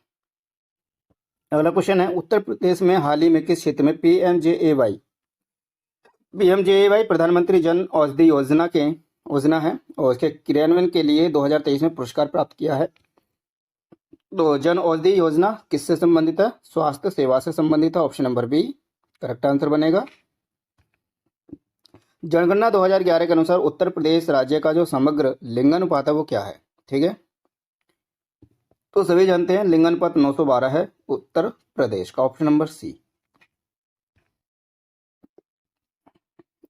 अगला क्वेश्चन है, उत्तर प्रदेश में हाल ही में किस क्षेत्र में पीएमजेएवाई प्रधानमंत्री जन औषधि योजना है और उसके क्रियान्वयन के लिए 2023 में पुरस्कार प्राप्त किया है? तो जन औषधि योजना किससे संबंधित है? स्वास्थ्य सेवा से संबंधित है। Option number B correct answer बनेगा। जनगणना 2011 के अनुसार उत्तर प्रदेश राज्य का जो समग्र लिंगानुपात है वो क्या है? ठीक है, तो सभी जानते हैं लिंगानुपात 912 है उत्तर प्रदेश का। Option number C.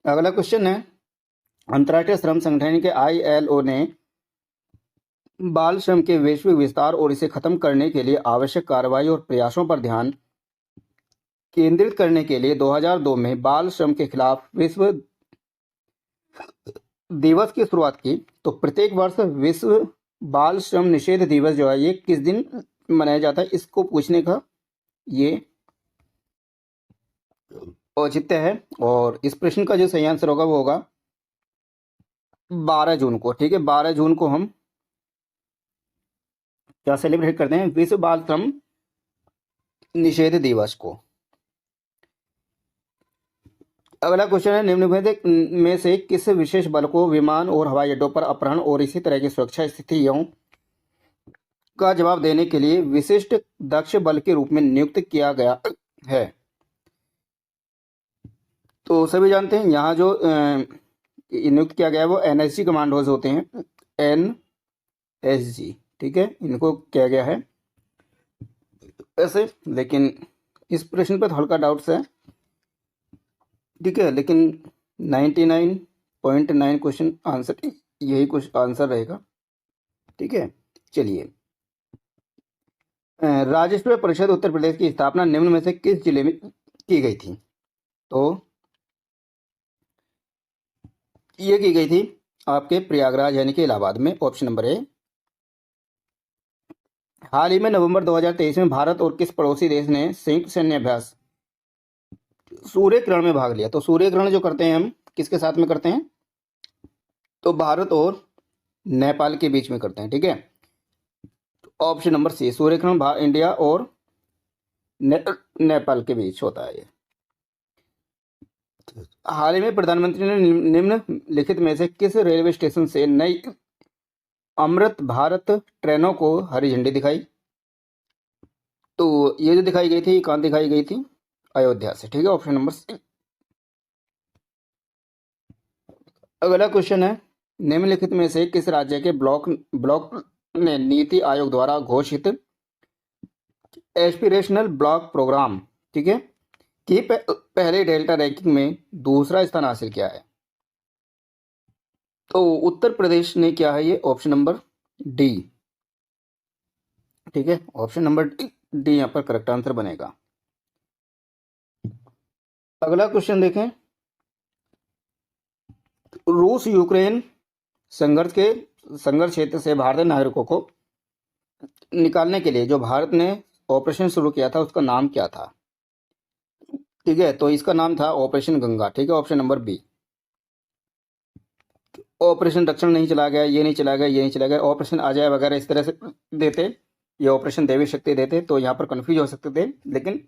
अगला क्वेश्चन है, अंतर्राष्ट्रीय श्रम संगठन के ILO ने बाल श्रम के वैश्विक विस्तार और इसे खत्म करने के लिए आवश्यक कार्रवाई और प्रयासों पर ध्यान केंद्रित करने के लिए 2002 में बाल श्रम के खिलाफ विश्व दिवस की शुरुआत की। तो प्रत्येक वर्ष विश्व बाल श्रम निषेध दिवस जो है ये किस दिन मनाया जाता है, इसको पूछने का ये औचित्य है। और इस प्रश्न का जो सही आंसर होगा वो होगा 12 जून को। ठीक है, 12 जून को हम क्या सेलिब्रेट करते हैं? विश्व बाल श्रम निषेध दिवस को। अगला क्वेश्चन है, निम्नलिखित में से किस विशेष बल को विमान और हवाई अड्डों पर अपहरण और इसी तरह की सुरक्षा स्थितियों का जवाब देने के लिए विशिष्ट दक्ष बल के रूप में नियुक्त किया गया है? तो सभी जानते हैं यहाँ जो नियुक्त किया गया है वो NSG कमांडोज होते हैं, NSG। ठीक है, इनको किया गया है ऐसे, लेकिन इस प्रश्न पर हल्का डाउट्स है। ठीक है, लेकिन 99.9 क्वेश्चन आंसर यही कुछ आंसर रहेगा। ठीक है, चलिए, राजस्व परिषद उत्तर प्रदेश की स्थापना निम्न में से किस जिले में की गई थी? तो ये की गई थी आपके प्रयागराज यानी कि इलाहाबाद में। Option number A. हाल ही में नवंबर 2023 में भारत और किस पड़ोसी देश ने संयुक्त सैन्य अभ्यास सूर्य ग्रहण में भाग लिया? तो सूर्य ग्रहण जो करते हैं हम किसके साथ में करते हैं? तो भारत और नेपाल के बीच में करते हैं। ठीक है, ऑप्शन नंबर सी सूर्य ग्रहण इंडिया और नेपाल के बीच होता है ये। हाल ही में प्रधानमंत्री ने निम्नलिखित में से किस रेलवे स्टेशन से नई अमृत भारत ट्रेनों को हरी झंडी दिखाई? तो ये जो दिखाई गई थी कहाँ दिखाई गई थी? अयोध्या से। ठीक है, ऑप्शन नंबर सी। अगला क्वेश्चन है, निम्नलिखित में से किस राज्य के ब्लॉक ने नीति आयोग द्वारा घोषित एस्पिरेशनल ब्लॉक प्रोग्राम, ठीक है, की पहले डेल्टा रैंकिंग में दूसरा स्थान हासिल किया है? तो उत्तर प्रदेश ने क्या है ये? Option number D. ठीक है, ऑप्शन नंबर डी यहाँ पर करेक्ट आंसर बनेगा। अगला क्वेश्चन देखें, रूस यूक्रेन संघर्ष क्षेत्र से भारतीय नागरिकों को निकालने के लिए जो भारत ने ऑपरेशन शुरू किया था उसका नाम क्या था? ठीक है, तो इसका नाम था ऑपरेशन गंगा। ठीक है, ऑप्शन नंबर बी। ऑपरेशन रक्षण नहीं चला गया, ये नहीं चला गया, ये नहीं चला गया, ऑपरेशन अजय वगैरह इस तरह से देते, ये ऑपरेशन देवी शक्ति देते तो यहाँ पर कंफ्यूज हो सकते थे, लेकिन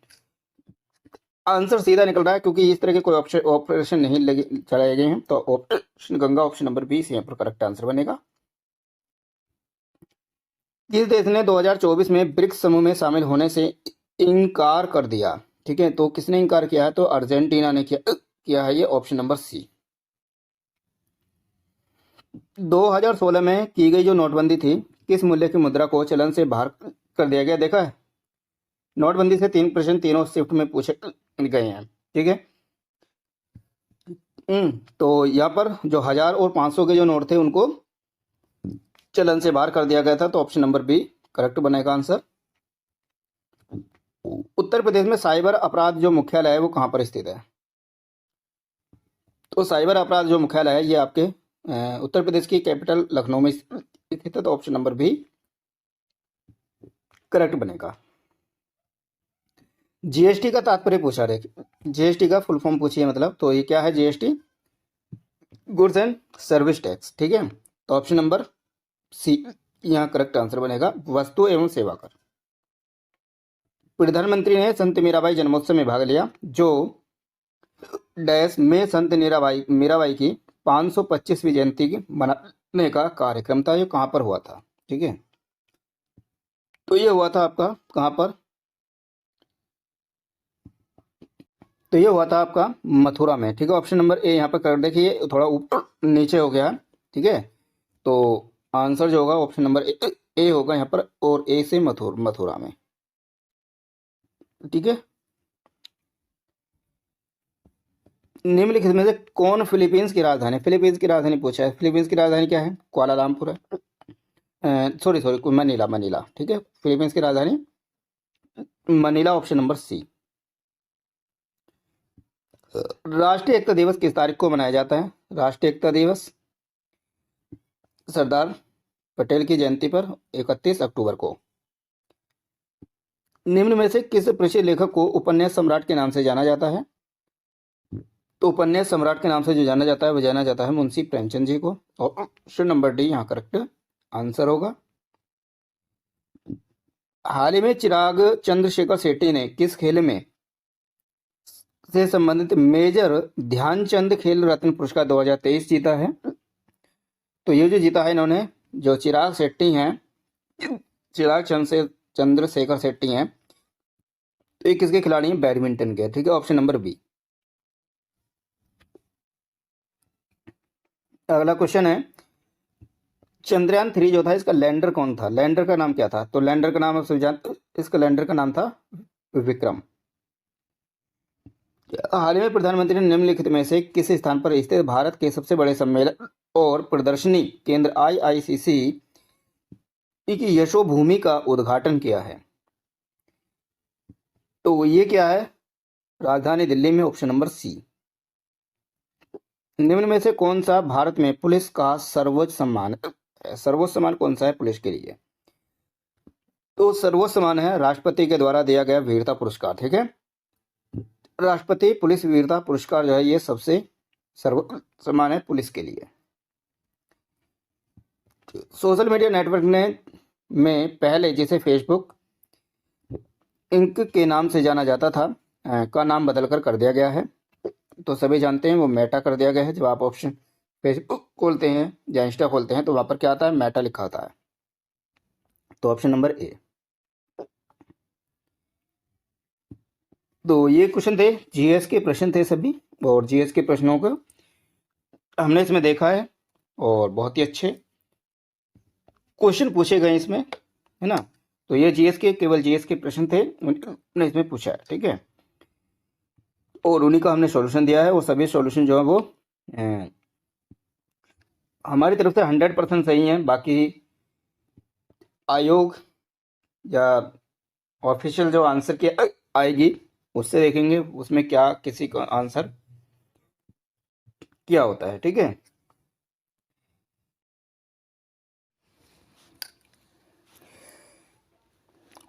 आंसर सीधा निकल रहा है क्योंकि इस तरह के कोई ऑपरेशन नहीं चलाए गए हैं। तो operation Ganga option number B से यहाँ पर करेक्ट आंसर बनेगा। किस देश ने 2024 में ब्रिक्स समूह में शामिल होने से इनकार कर दिया? ठीक है, तो किसने इनकार किया है? तो अर्जेंटीना ने किया है ये, ऑप्शन नंबर सी। 2016 में की गई जो नोटबंदी थी किस मूल्य की मुद्रा को चलन से बाहर कर दिया गया? देखा है, नोटबंदी से 3% तीनों शिफ्ट में पूछे गए हैं। ठीक है, तो यहाँ पर जो 1000 और 500 के जो नोट थे उनको चलन से बाहर कर दिया गया था, तो ऑप्शन नंबर बी करेक्ट बनेगा आंसर। उत्तर प्रदेश में साइबर अपराध जो मुख्यालय है वो कहाँ पर स्थित है? तो साइबर अपराध जो मुख्यालय है ये आपके उत्तर प्रदेश की कैपिटल लखनऊ में स्थित है, तो ऑप्शन नंबर बी करेक्ट बनेगा। जीएसटी का तात्पर्य पूछा रहे, जीएसटी का फुल फॉर्म पूछिए मतलब, तो ये क्या है GST? Goods and service tax, ठीक है। तो ऑप्शन नंबर सी यहाँ करेक्ट आंसर बनेगा, वस्तु एवं सेवा कर। प्रधानमंत्री ने संत मीराबाई जन्मोत्सव में भाग लिया, जो डैश में संत मीराबाई की 525वीं जयंती की मनाने का कार्यक्रम था, ये कहाँ पर हुआ था? ठीक है, तो ये हुआ था आपका कहाँ पर? तो ये हुआ था आपका मथुरा में, ठीक है। ऑप्शन नंबर ए यहाँ पर कर देखिए, थोड़ा ऊपर नीचे हो गया, ठीक है। तो आंसर जो होगा ऑप्शन नंबर ए होगा यहाँ पर, और ए से मथुरा में, ठीक है। निम्नलिखित में से कौन फिलीपींस की राजधानी? फिलीपींस की राजधानी पूछा है, फिलीपींस की राजधानी क्या है? कुआलालंपुर है, सॉरी मनीला, ठीक है। फिलीपींस की राजधानी मनीला, ऑप्शन नंबर सी। राष्ट्रीय एकता दिवस किस तारीख को मनाया जाता है? राष्ट्रीय एकता दिवस सरदार पटेल की जयंती पर 31 अक्टूबर को। निम्न में से किस प्रसिद्ध लेखक को उपन्यास सम्राट के नाम से जाना जाता है? तो उपन्यास सम्राट के नाम से जो जाना जाता है वो जाना जाता है मुंशी प्रेमचंद जी को, और ऑप्शन नंबर डी यहाँ करेक्ट आंसर होगा। हाल ही में चिराग चंद्रशेखर शेट्टी ने किस खेल में से संबंधित मेजर ध्यानचंद खेल रत्न पुरस्कार 2023 जीता है? तो ये जो जीता है इन्होंने, जो चिराग शेट्टी हैं, चिराग चंद्रशेखर शेट्टी हैं, तो ये किसके खिलाड़ी हैं? बैडमिंटन के, ठीक है। Option number B. अगला क्वेश्चन है, चंद्रयान 3 जो था इसका लैंडर कौन था? लैंडर का नाम क्या था? तो लैंडर का नाम इसका लैंडर का नाम था विक्रम। हाल ही में प्रधानमंत्री ने निम्नलिखित में से किस स्थान पर स्थित भारत के सबसे बड़े सम्मेलन और प्रदर्शनी केंद्र IICC की यशोभूमि का उद्घाटन किया है? तो ये क्या है? राजधानी दिल्ली में, ऑप्शन नंबर सी। निम्न में से कौन सा भारत में पुलिस का सर्वोच्च सम्मान है? सर्वोच्च सम्मान कौन सा है पुलिस के लिए? तो सर्वोच्च सम्मान है राष्ट्रपति के द्वारा दिया गया वीरता पुरस्कार, ठीक है। राष्ट्रपति पुलिस वीरता पुरस्कार जो है ये सबसे सर्वोच्च सम्मान है पुलिस के लिए। सोशल मीडिया नेटवर्क में पहले जिसे फेसबुक इंक के नाम से जाना जाता था का नाम बदलकर कर दिया गया है, तो सभी जानते हैं वो मेटा कर दिया गया है। जब आप ऑप्शन फेसबुक खोलते हैं या इंस्टा खोलते हैं तो वहां पर क्या आता है? मेटा लिखा आता है, तो ऑप्शन नंबर ए। तो ये क्वेश्चन थे, जीएस के प्रश्न थे सभी, और जीएस के प्रश्नों को हमने इसमें देखा है और बहुत ही अच्छे क्वेश्चन पूछे गए इसमें, है ना। तो ये जीएस के केवल जीएस के प्रश्न थे, हमने इसमें पूछा है, ठीक है, और उन्हीं का हमने सॉल्यूशन दिया है, और सभी सॉल्यूशन जो है वो हमारी तरफ से 100% सही है। बाकी आयोग या ऑफिशियल जो आंसर की आएगी उससे देखेंगे उसमें क्या किसी का आंसर क्या होता है, ठीक है।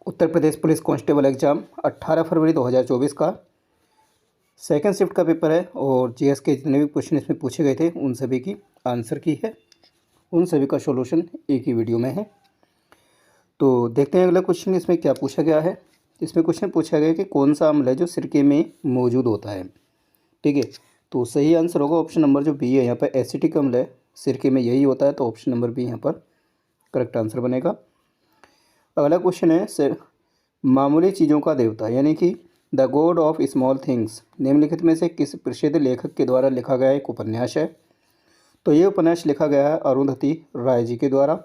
उत्तर प्रदेश पुलिस कांस्टेबल एग्जाम 18 फरवरी 2024 का सेकंड शिफ्ट का पेपर है, और जीएस के जितने भी क्वेश्चन इसमें पूछे गए थे उन सभी की आंसर की है, उन सभी का सॉल्यूशन एक ही वीडियो में है। तो देखते हैं अगला क्वेश्चन इसमें क्या पूछा गया है। इसमें क्वेश्चन पूछा गया कि कौन सा अम्ल है जो सिरके में मौजूद होता है, ठीक है। तो सही आंसर होगा ऑप्शन नंबर जो बी है, यहाँ पर एसिटिक अम्ल है, सिरके में यही होता है, तो ऑप्शन नंबर बी यहाँ पर करेक्ट आंसर बनेगा। अगला क्वेश्चन है, मामूली चीज़ों का देवता यानी कि the God of small things निम्नलिखित में से किस प्रसिद्ध लेखक के द्वारा लिखा गया एक उपन्यास है? तो ये उपन्यास लिखा गया है अरुंधति राय जी के द्वारा,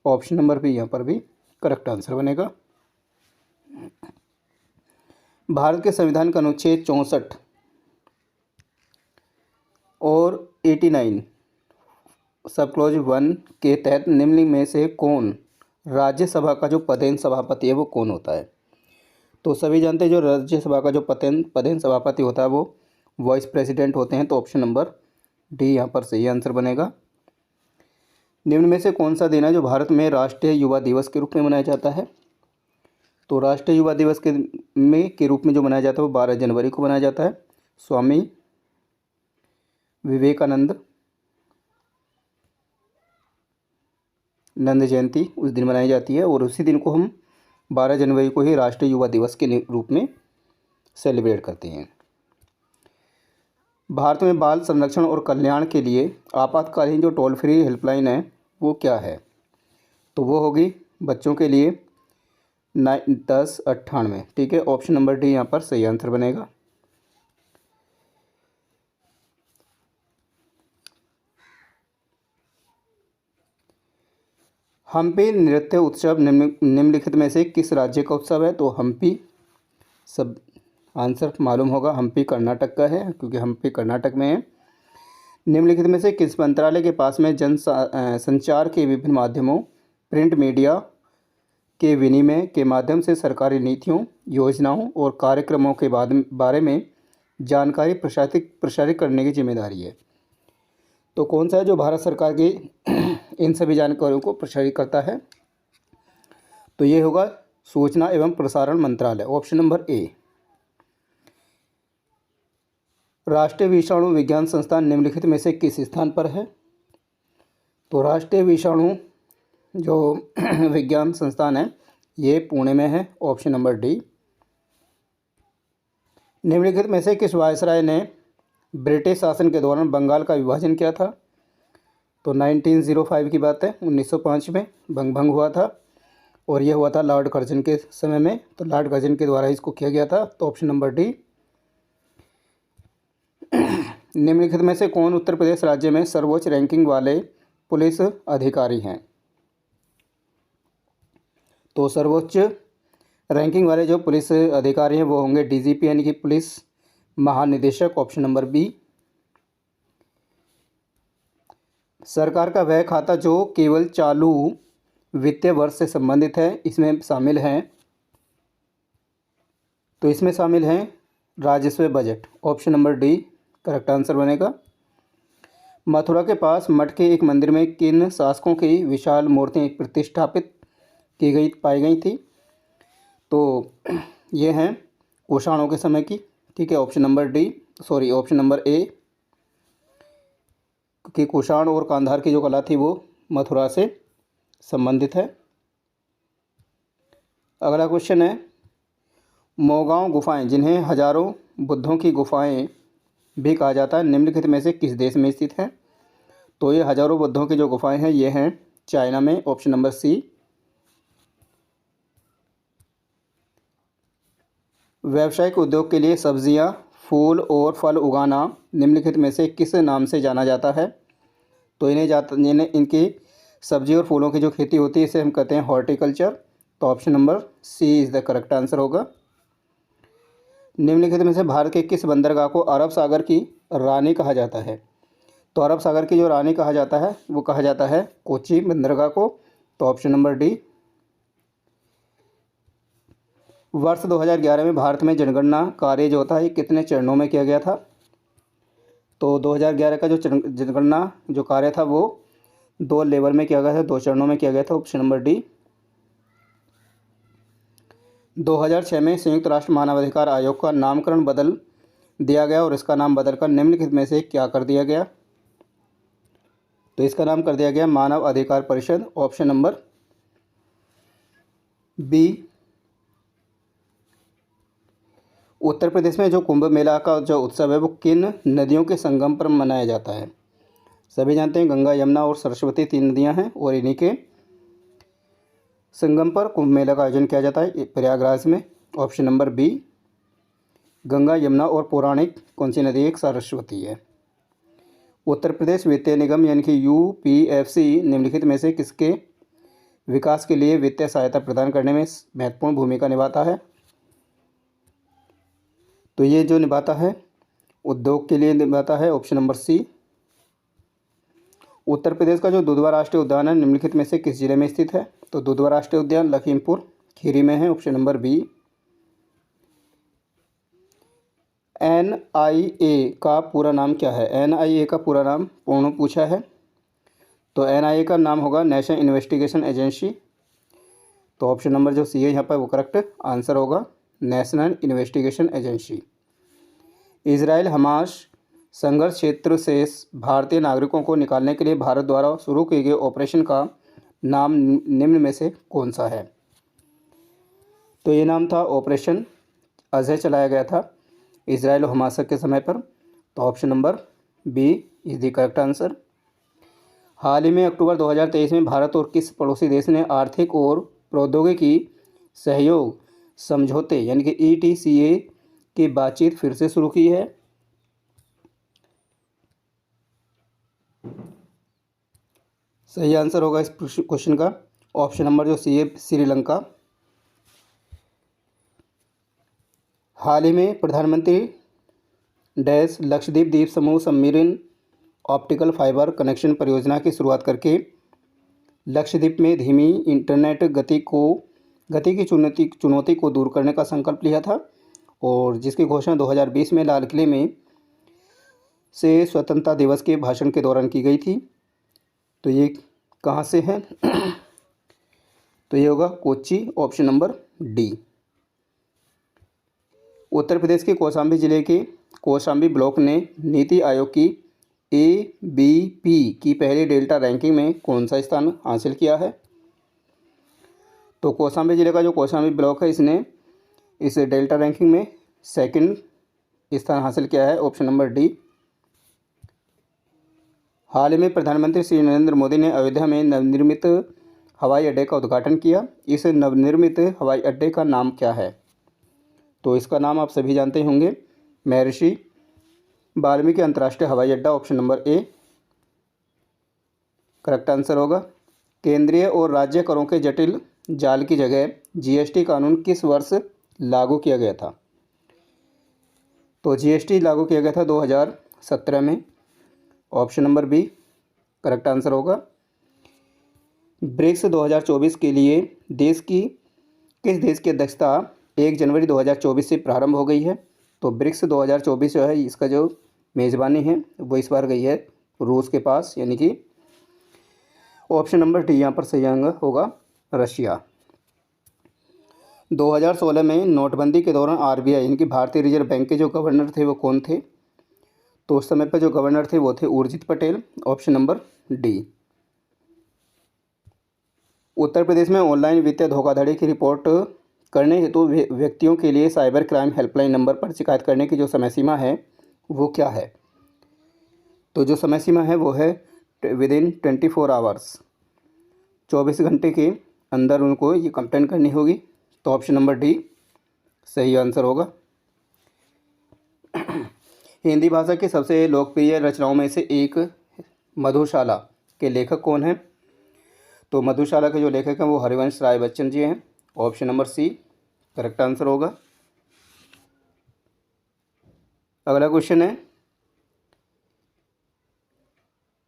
ऑप्शन नंबर बी यहाँ पर भी करेक्ट आंसर बनेगा। भारत के संविधान का अनुच्छेद 64 और 89 सब क्लॉज 1 के तहत निम्न में से कौन राज्यसभा का जो पदेन सभापति है वो कौन होता है? तो सभी जानते हैं जो राज्यसभा का जो पदेन सभापति होता है वो वाइस प्रेसिडेंट होते हैं। तो ऑप्शन नंबर डी यहाँ पर सही आंसर बनेगा। निम्न में से कौन सा दिन है जो भारत में राष्ट्रीय युवा दिवस के रूप में मनाया जाता है? तो राष्ट्रीय युवा दिवस के रूप में जो मनाया जाता है वो 12 जनवरी को मनाया जाता है। स्वामी विवेकानंद नंद जयंती उस दिन मनाई जाती है और उसी दिन को हम 12 जनवरी को ही राष्ट्रीय युवा दिवस के रूप में सेलिब्रेट करते हैं। भारत में बाल संरक्षण और कल्याण के लिए आपातकालीन जो टोल फ्री हेल्पलाइन है वो क्या है? तो वो होगी बच्चों के लिए 1098। ठीक है, ऑप्शन नंबर डी यहाँ पर सही आंसर बनेगा। हम्पी नृत्य उत्सव निम्नलिखित में से किस राज्य का उत्सव है? तो हम्पी सब आंसर मालूम होगा, हम्पी कर्नाटक का है क्योंकि हम्पी कर्नाटक में है। निम्नलिखित में से किस मंत्रालय के पास में संचार के विभिन्न माध्यमों प्रिंट मीडिया के विनिमय के माध्यम से सरकारी नीतियों, योजनाओं और कार्यक्रमों के बारे में जानकारी प्रसारित करने की जिम्मेदारी है? तो कौन सा है जो भारत सरकार की इन सभी जानकारियों को प्रसारित करता है? तो ये होगा सूचना एवं प्रसारण मंत्रालय, ऑप्शन नंबर ए। राष्ट्रीय विषाणु विज्ञान संस्थान निम्नलिखित में से किस स्थान पर है? तो राष्ट्रीय विषाणु जो विज्ञान संस्थान है ये पुणे में है, ऑप्शन नंबर डी। निम्नलिखित में से किस वायसराय ने ब्रिटिश शासन के दौरान बंगाल का विभाजन किया था? तो 1905 की बात है, 1905 में भंग हुआ था और यह हुआ था लॉर्ड कर्जन के समय में। तो लॉर्ड कर्जन के द्वारा इसको किया गया था। तो ऑप्शन नंबर डी। निम्नलिखित में से कौन उत्तर प्रदेश राज्य में सर्वोच्च रैंकिंग वाले पुलिस अधिकारी हैं? तो सर्वोच्च रैंकिंग वाले जो पुलिस अधिकारी हैं वो होंगे डीजीपी यानी कि पुलिस महानिदेशक, ऑप्शन नंबर बी। सरकार का वह खाता जो केवल चालू वित्तीय वर्ष से संबंधित है इसमें शामिल हैं? तो इसमें शामिल हैं राजस्व budget, option number D correct answer बनेगा। मथुरा के पास मठ के एक मंदिर में किन शासकों की विशाल मूर्तियाँ प्रतिष्ठापित पाई गई थी? तो ये हैं कुषाणों के समय की। ठीक है, ऑप्शन नंबर ए, कि कुषाण और गांधार की जो कला थी वो मथुरा से संबंधित है। अगला क्वेश्चन है, मोगांव गुफाएं जिन्हें हजारों बुद्धों की गुफाएं भी कहा जाता है निम्नलिखित में से किस देश में स्थित है? तो ये हजारों बुद्धों की जो गुफाएं हैं ये हैं चाइना में, ऑप्शन नंबर सी। व्यावसायिक उद्योग के लिए सब्जियां, फूल और फल उगाना निम्नलिखित में से किस नाम से जाना जाता है? तो इन्हें इनकी सब्जी और फूलों की जो खेती होती है इसे हम कहते हैं हॉर्टिकल्चर। तो option number C is the correct answer होगा। निम्नलिखित में से भारत के किस बंदरगाह को अरब सागर की रानी कहा जाता है? तो अरब सागर की जो रानी कहा जाता है वो कहा जाता है कोच्चि बंदरगाह को। तो ऑप्शन नंबर डी। वर्ष 2011 में भारत में जनगणना कार्य जो होता है कितने चरणों में किया गया था? तो 2011 का जो जनगणना जो कार्य था वो 2 लेवल में किया गया था, 2 चरणों में किया गया था, ऑप्शन नंबर डी। 2006 में संयुक्त राष्ट्र मानवाधिकार आयोग का नामकरण बदल दिया गया और इसका नाम बदलकर निम्नलिखित में से क्या कर दिया गया? तो इसका नाम कर दिया गया मानव अधिकार परिषद, ऑप्शन नंबर बी। उत्तर प्रदेश में जो कुंभ मेला का जो उत्सव है वो किन नदियों के संगम पर मनाया जाता है? सभी जानते हैं गंगा, यमुना और सरस्वती 3 नदियां हैं और इन्हीं के संगम पर कुंभ मेला का आयोजन किया जाता है प्रयागराज में, option number B. Ganga, Yamuna और पौराणिक कौन सी नदी? एक सरस्वती है। उत्तर प्रदेश वित्तीय निगम यानी कि यूपीएफसी निम्नलिखित में से किसके विकास के लिए वित्तीय सहायता प्रदान करने में महत्वपूर्ण भूमिका निभाता है? तो ये जो निभाता है उद्योग के लिए निभाता है, ऑप्शन नंबर सी। उत्तर प्रदेश का जो दुधवा राष्ट्रीय उद्यान है निम्नलिखित में से किस जिले में स्थित है? तो दुधवा राष्ट्रीय उद्यान लखीमपुर खीरी में है, ऑप्शन नंबर बी। NIA का पूरा नाम क्या है? NIA का पूरा नाम पूर्ण पूछा है, तो NIA का नाम होगा नेशनल इन्वेस्टिगेशन एजेंसी। तो ऑप्शन नंबर जो सी है यहाँ पर वो करेक्ट आंसर होगा, national investigation agency. Israel Hamas संघर्ष क्षेत्र से भारतीय नागरिकों को निकालने के लिए भारत द्वारा शुरू किए गए ऑपरेशन का नाम निम्न में से कौन सा है? तो ये नाम था ऑपरेशन अजय, चलाया गया था इजराइल और हमास के समय पर। तो option number B is the correct answer. हाल ही में अक्टूबर 2023 में भारत और किस पड़ोसी देश ने आर्थिक और प्रौद्योगिकी सहयोग समझौते यानी कि ETCA की बातचीत फिर से शुरू की है? सही आंसर होगा इस क्वेश्चन का ऑप्शन नंबर जो सी है, श्रीलंका। हाल ही में प्रधानमंत्री डैश लक्षद्वीप द्वीप समूह सम्मेलन ऑप्टिकल फाइबर कनेक्शन परियोजना की शुरुआत करके लक्षद्वीप में धीमी इंटरनेट गति की चुनौती को दूर करने का संकल्प लिया था, और जिसकी घोषणा 2020 में लाल किले में से स्वतंत्रता दिवस के भाषण के दौरान की गई थी। तो ये कहाँ से है? तो ये होगा Kochi, option number D. Uttar प्रदेश के कौशाम्बी जिले के कौशाम्बी ब्लॉक ने नीति आयोग की ABP की पहली डेल्टा रैंकिंग में कौन सा स्थान हासिल किया है? तो कौशाम्बी जिले का जो कौशाम्बी ब्लॉक है इसने इस डेल्टा रैंकिंग में सेकंड स्थान हासिल किया है, ऑप्शन नंबर डी। हाल ही में प्रधानमंत्री श्री नरेंद्र मोदी ने अयोध्या में नवनिर्मित हवाई अड्डे का उद्घाटन किया। इस नवनिर्मित हवाई अड्डे का नाम क्या है? तो इसका नाम आप सभी जानते होंगे, महर्षि वाल्मीकि अंतर्राष्ट्रीय हवाई अड्डा, option number A correct answer होगा। केंद्रीय और राज्य करों के जटिल जाल की जगह GST कानून किस वर्ष लागू किया गया था? तो GST लागू किया गया था 2017 में, option number B correct answer होगा। ब्रिक्स 2024 के लिए किस देश की अध्यक्षता 1 जनवरी 2024 से प्रारंभ हो गई है? तो ब्रिक्स 2024 जो है इसका जो मेज़बानी है वो इस बार गई है रूस के पास, यानी कि ऑप्शन नंबर डी यहाँ पर सही होगा, रशिया। 2016 में नोटबंदी के दौरान RBI यानी कि भारतीय रिजर्व बैंक के जो गवर्नर थे वो कौन थे? तो उस समय पर जो गवर्नर थे वो थे Urjit Patel, option number D. Uttar Pradesh में ऑनलाइन वित्तीय धोखाधड़ी की रिपोर्ट करने हेतु व्यक्तियों के लिए साइबर क्राइम हेल्पलाइन नंबर पर शिकायत करने की जो समय सीमा है वो क्या है? तो जो समय सीमा है वो है विदिन 24 आवर्स, 24 घंटे के अंदर उनको ये कंप्लेंट करनी होगी। तो ऑप्शन नंबर डी सही आंसर होगा। हिंदी भाषा की सबसे लोकप्रिय रचनाओं में से एक मधुशाला के लेखक कौन है? तो मधुशाला के जो लेखक हैं वो हरिवंश राय बच्चन जी हैं, option number C correct answer होगा। अगला क्वेश्चन है,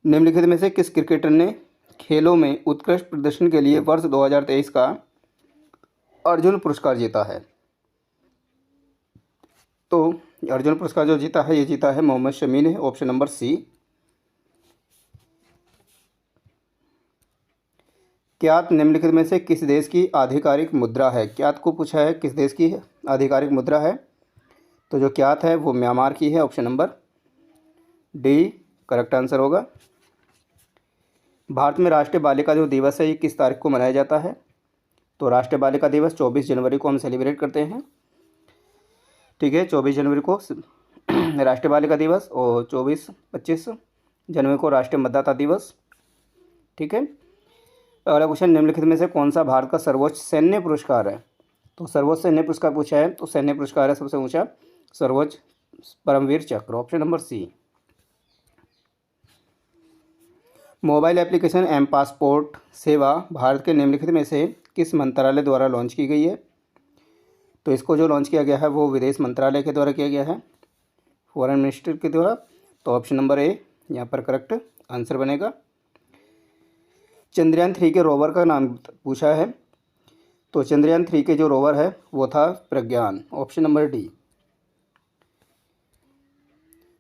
निम्नलिखित में से किस क्रिकेटर ने खेलों में उत्कृष्ट प्रदर्शन के लिए वर्ष 2023 का अर्जुन पुरस्कार जीता है? तो अर्जुन पुरस्कार जो जीता है ये जीता है मोहम्मद शमी ने, ऑप्शन नंबर सी। क्यात निम्नलिखित में से किस देश की आधिकारिक मुद्रा है? क्यात को पूछा है किस देश की आधिकारिक मुद्रा है? तो जो क्यात है वो म्यांमार की है, option number D correct answer होगा। भारत में राष्ट्रीय बालिका जो दिवस है ये किस तारीख को मनाया जाता है? तो राष्ट्रीय बालिका दिवस 24 जनवरी को हम सेलिब्रेट करते हैं, ठीक है। 24 जनवरी को राष्ट्रीय बालिका दिवस और 25 जनवरी को राष्ट्रीय मतदाता दिवस, ठीक है। अगला क्वेश्चन, निम्नलिखित में से कौन सा भारत का सर्वोच्च सैन्य पुरस्कार है? तो सर्वोच्च सैन्य पुरस्कार पूछा है, तो सैन्य पुरस्कार है सबसे ऊंचा सर्वोच्च Paramvir Chakra, option number C. Mobile application M passport Seva Bharat के निम्नलिखित में से किस मंत्रालय द्वारा लॉन्च की गई है? तो इसको जो लॉन्च किया गया है वो विदेश मंत्रालय के द्वारा किया गया है, फॉरेन मिनिस्टर के द्वारा। तो ऑप्शन नंबर ए यहाँ पर करेक्ट आंसर बनेगा। चंद्रयान-3 के रोवर का नाम पूछा है। तो चंद्रयान-3 के जो रोवर है वो था प्रज्ञान, ऑप्शन नंबर डी।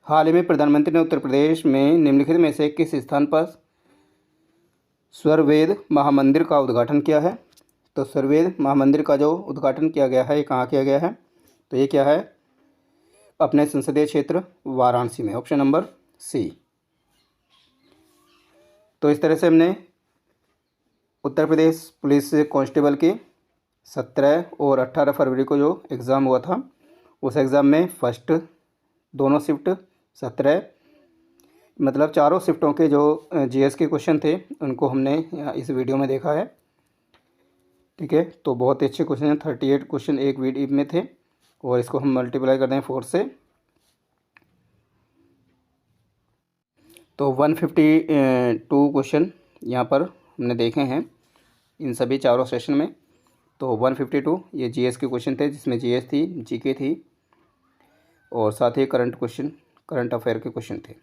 हाल ही में प्रधानमंत्री ने उत्तर प्रदेश में निम्नलिखित में से किस स्थान पर स्वरवेद महामंदिर का उद्घाटन किया है? तो स्वरवेद महामंदिर का जो उद्घाटन किया गया है ये कहाँ किया गया है? तो ये क्या है? अपने संसदीय क्षेत्र वाराणसी में, ऑप्शन नंबर सी। तो इस तरह से हमने उत्तर प्रदेश पुलिस कांस्टेबल के 17 और 18 फरवरी को जो एग्ज़ाम हुआ था उस एग्ज़ाम में फर्स्ट दोनों शिफ्ट 17 मतलब चारों शिफ्टों के जो जीएस के क्वेश्चन थे उनको हमने इस वीडियो में देखा है। ठीक है, तो बहुत ही अच्छे क्वेश्चन हैं। 38 क्वेश्चन एक वीडियो में थे और इसको हम मल्टीप्लाई कर दें 4 से तो 152 क्वेश्चन यहाँ पर हमने देखे हैं इन सभी चारों सेशन में। तो 152 ये जीएस के क्वेश्चन थे जिसमें जीएस थी, जीके थी और साथ ही करंट अफेयर के क्वेश्चन थे।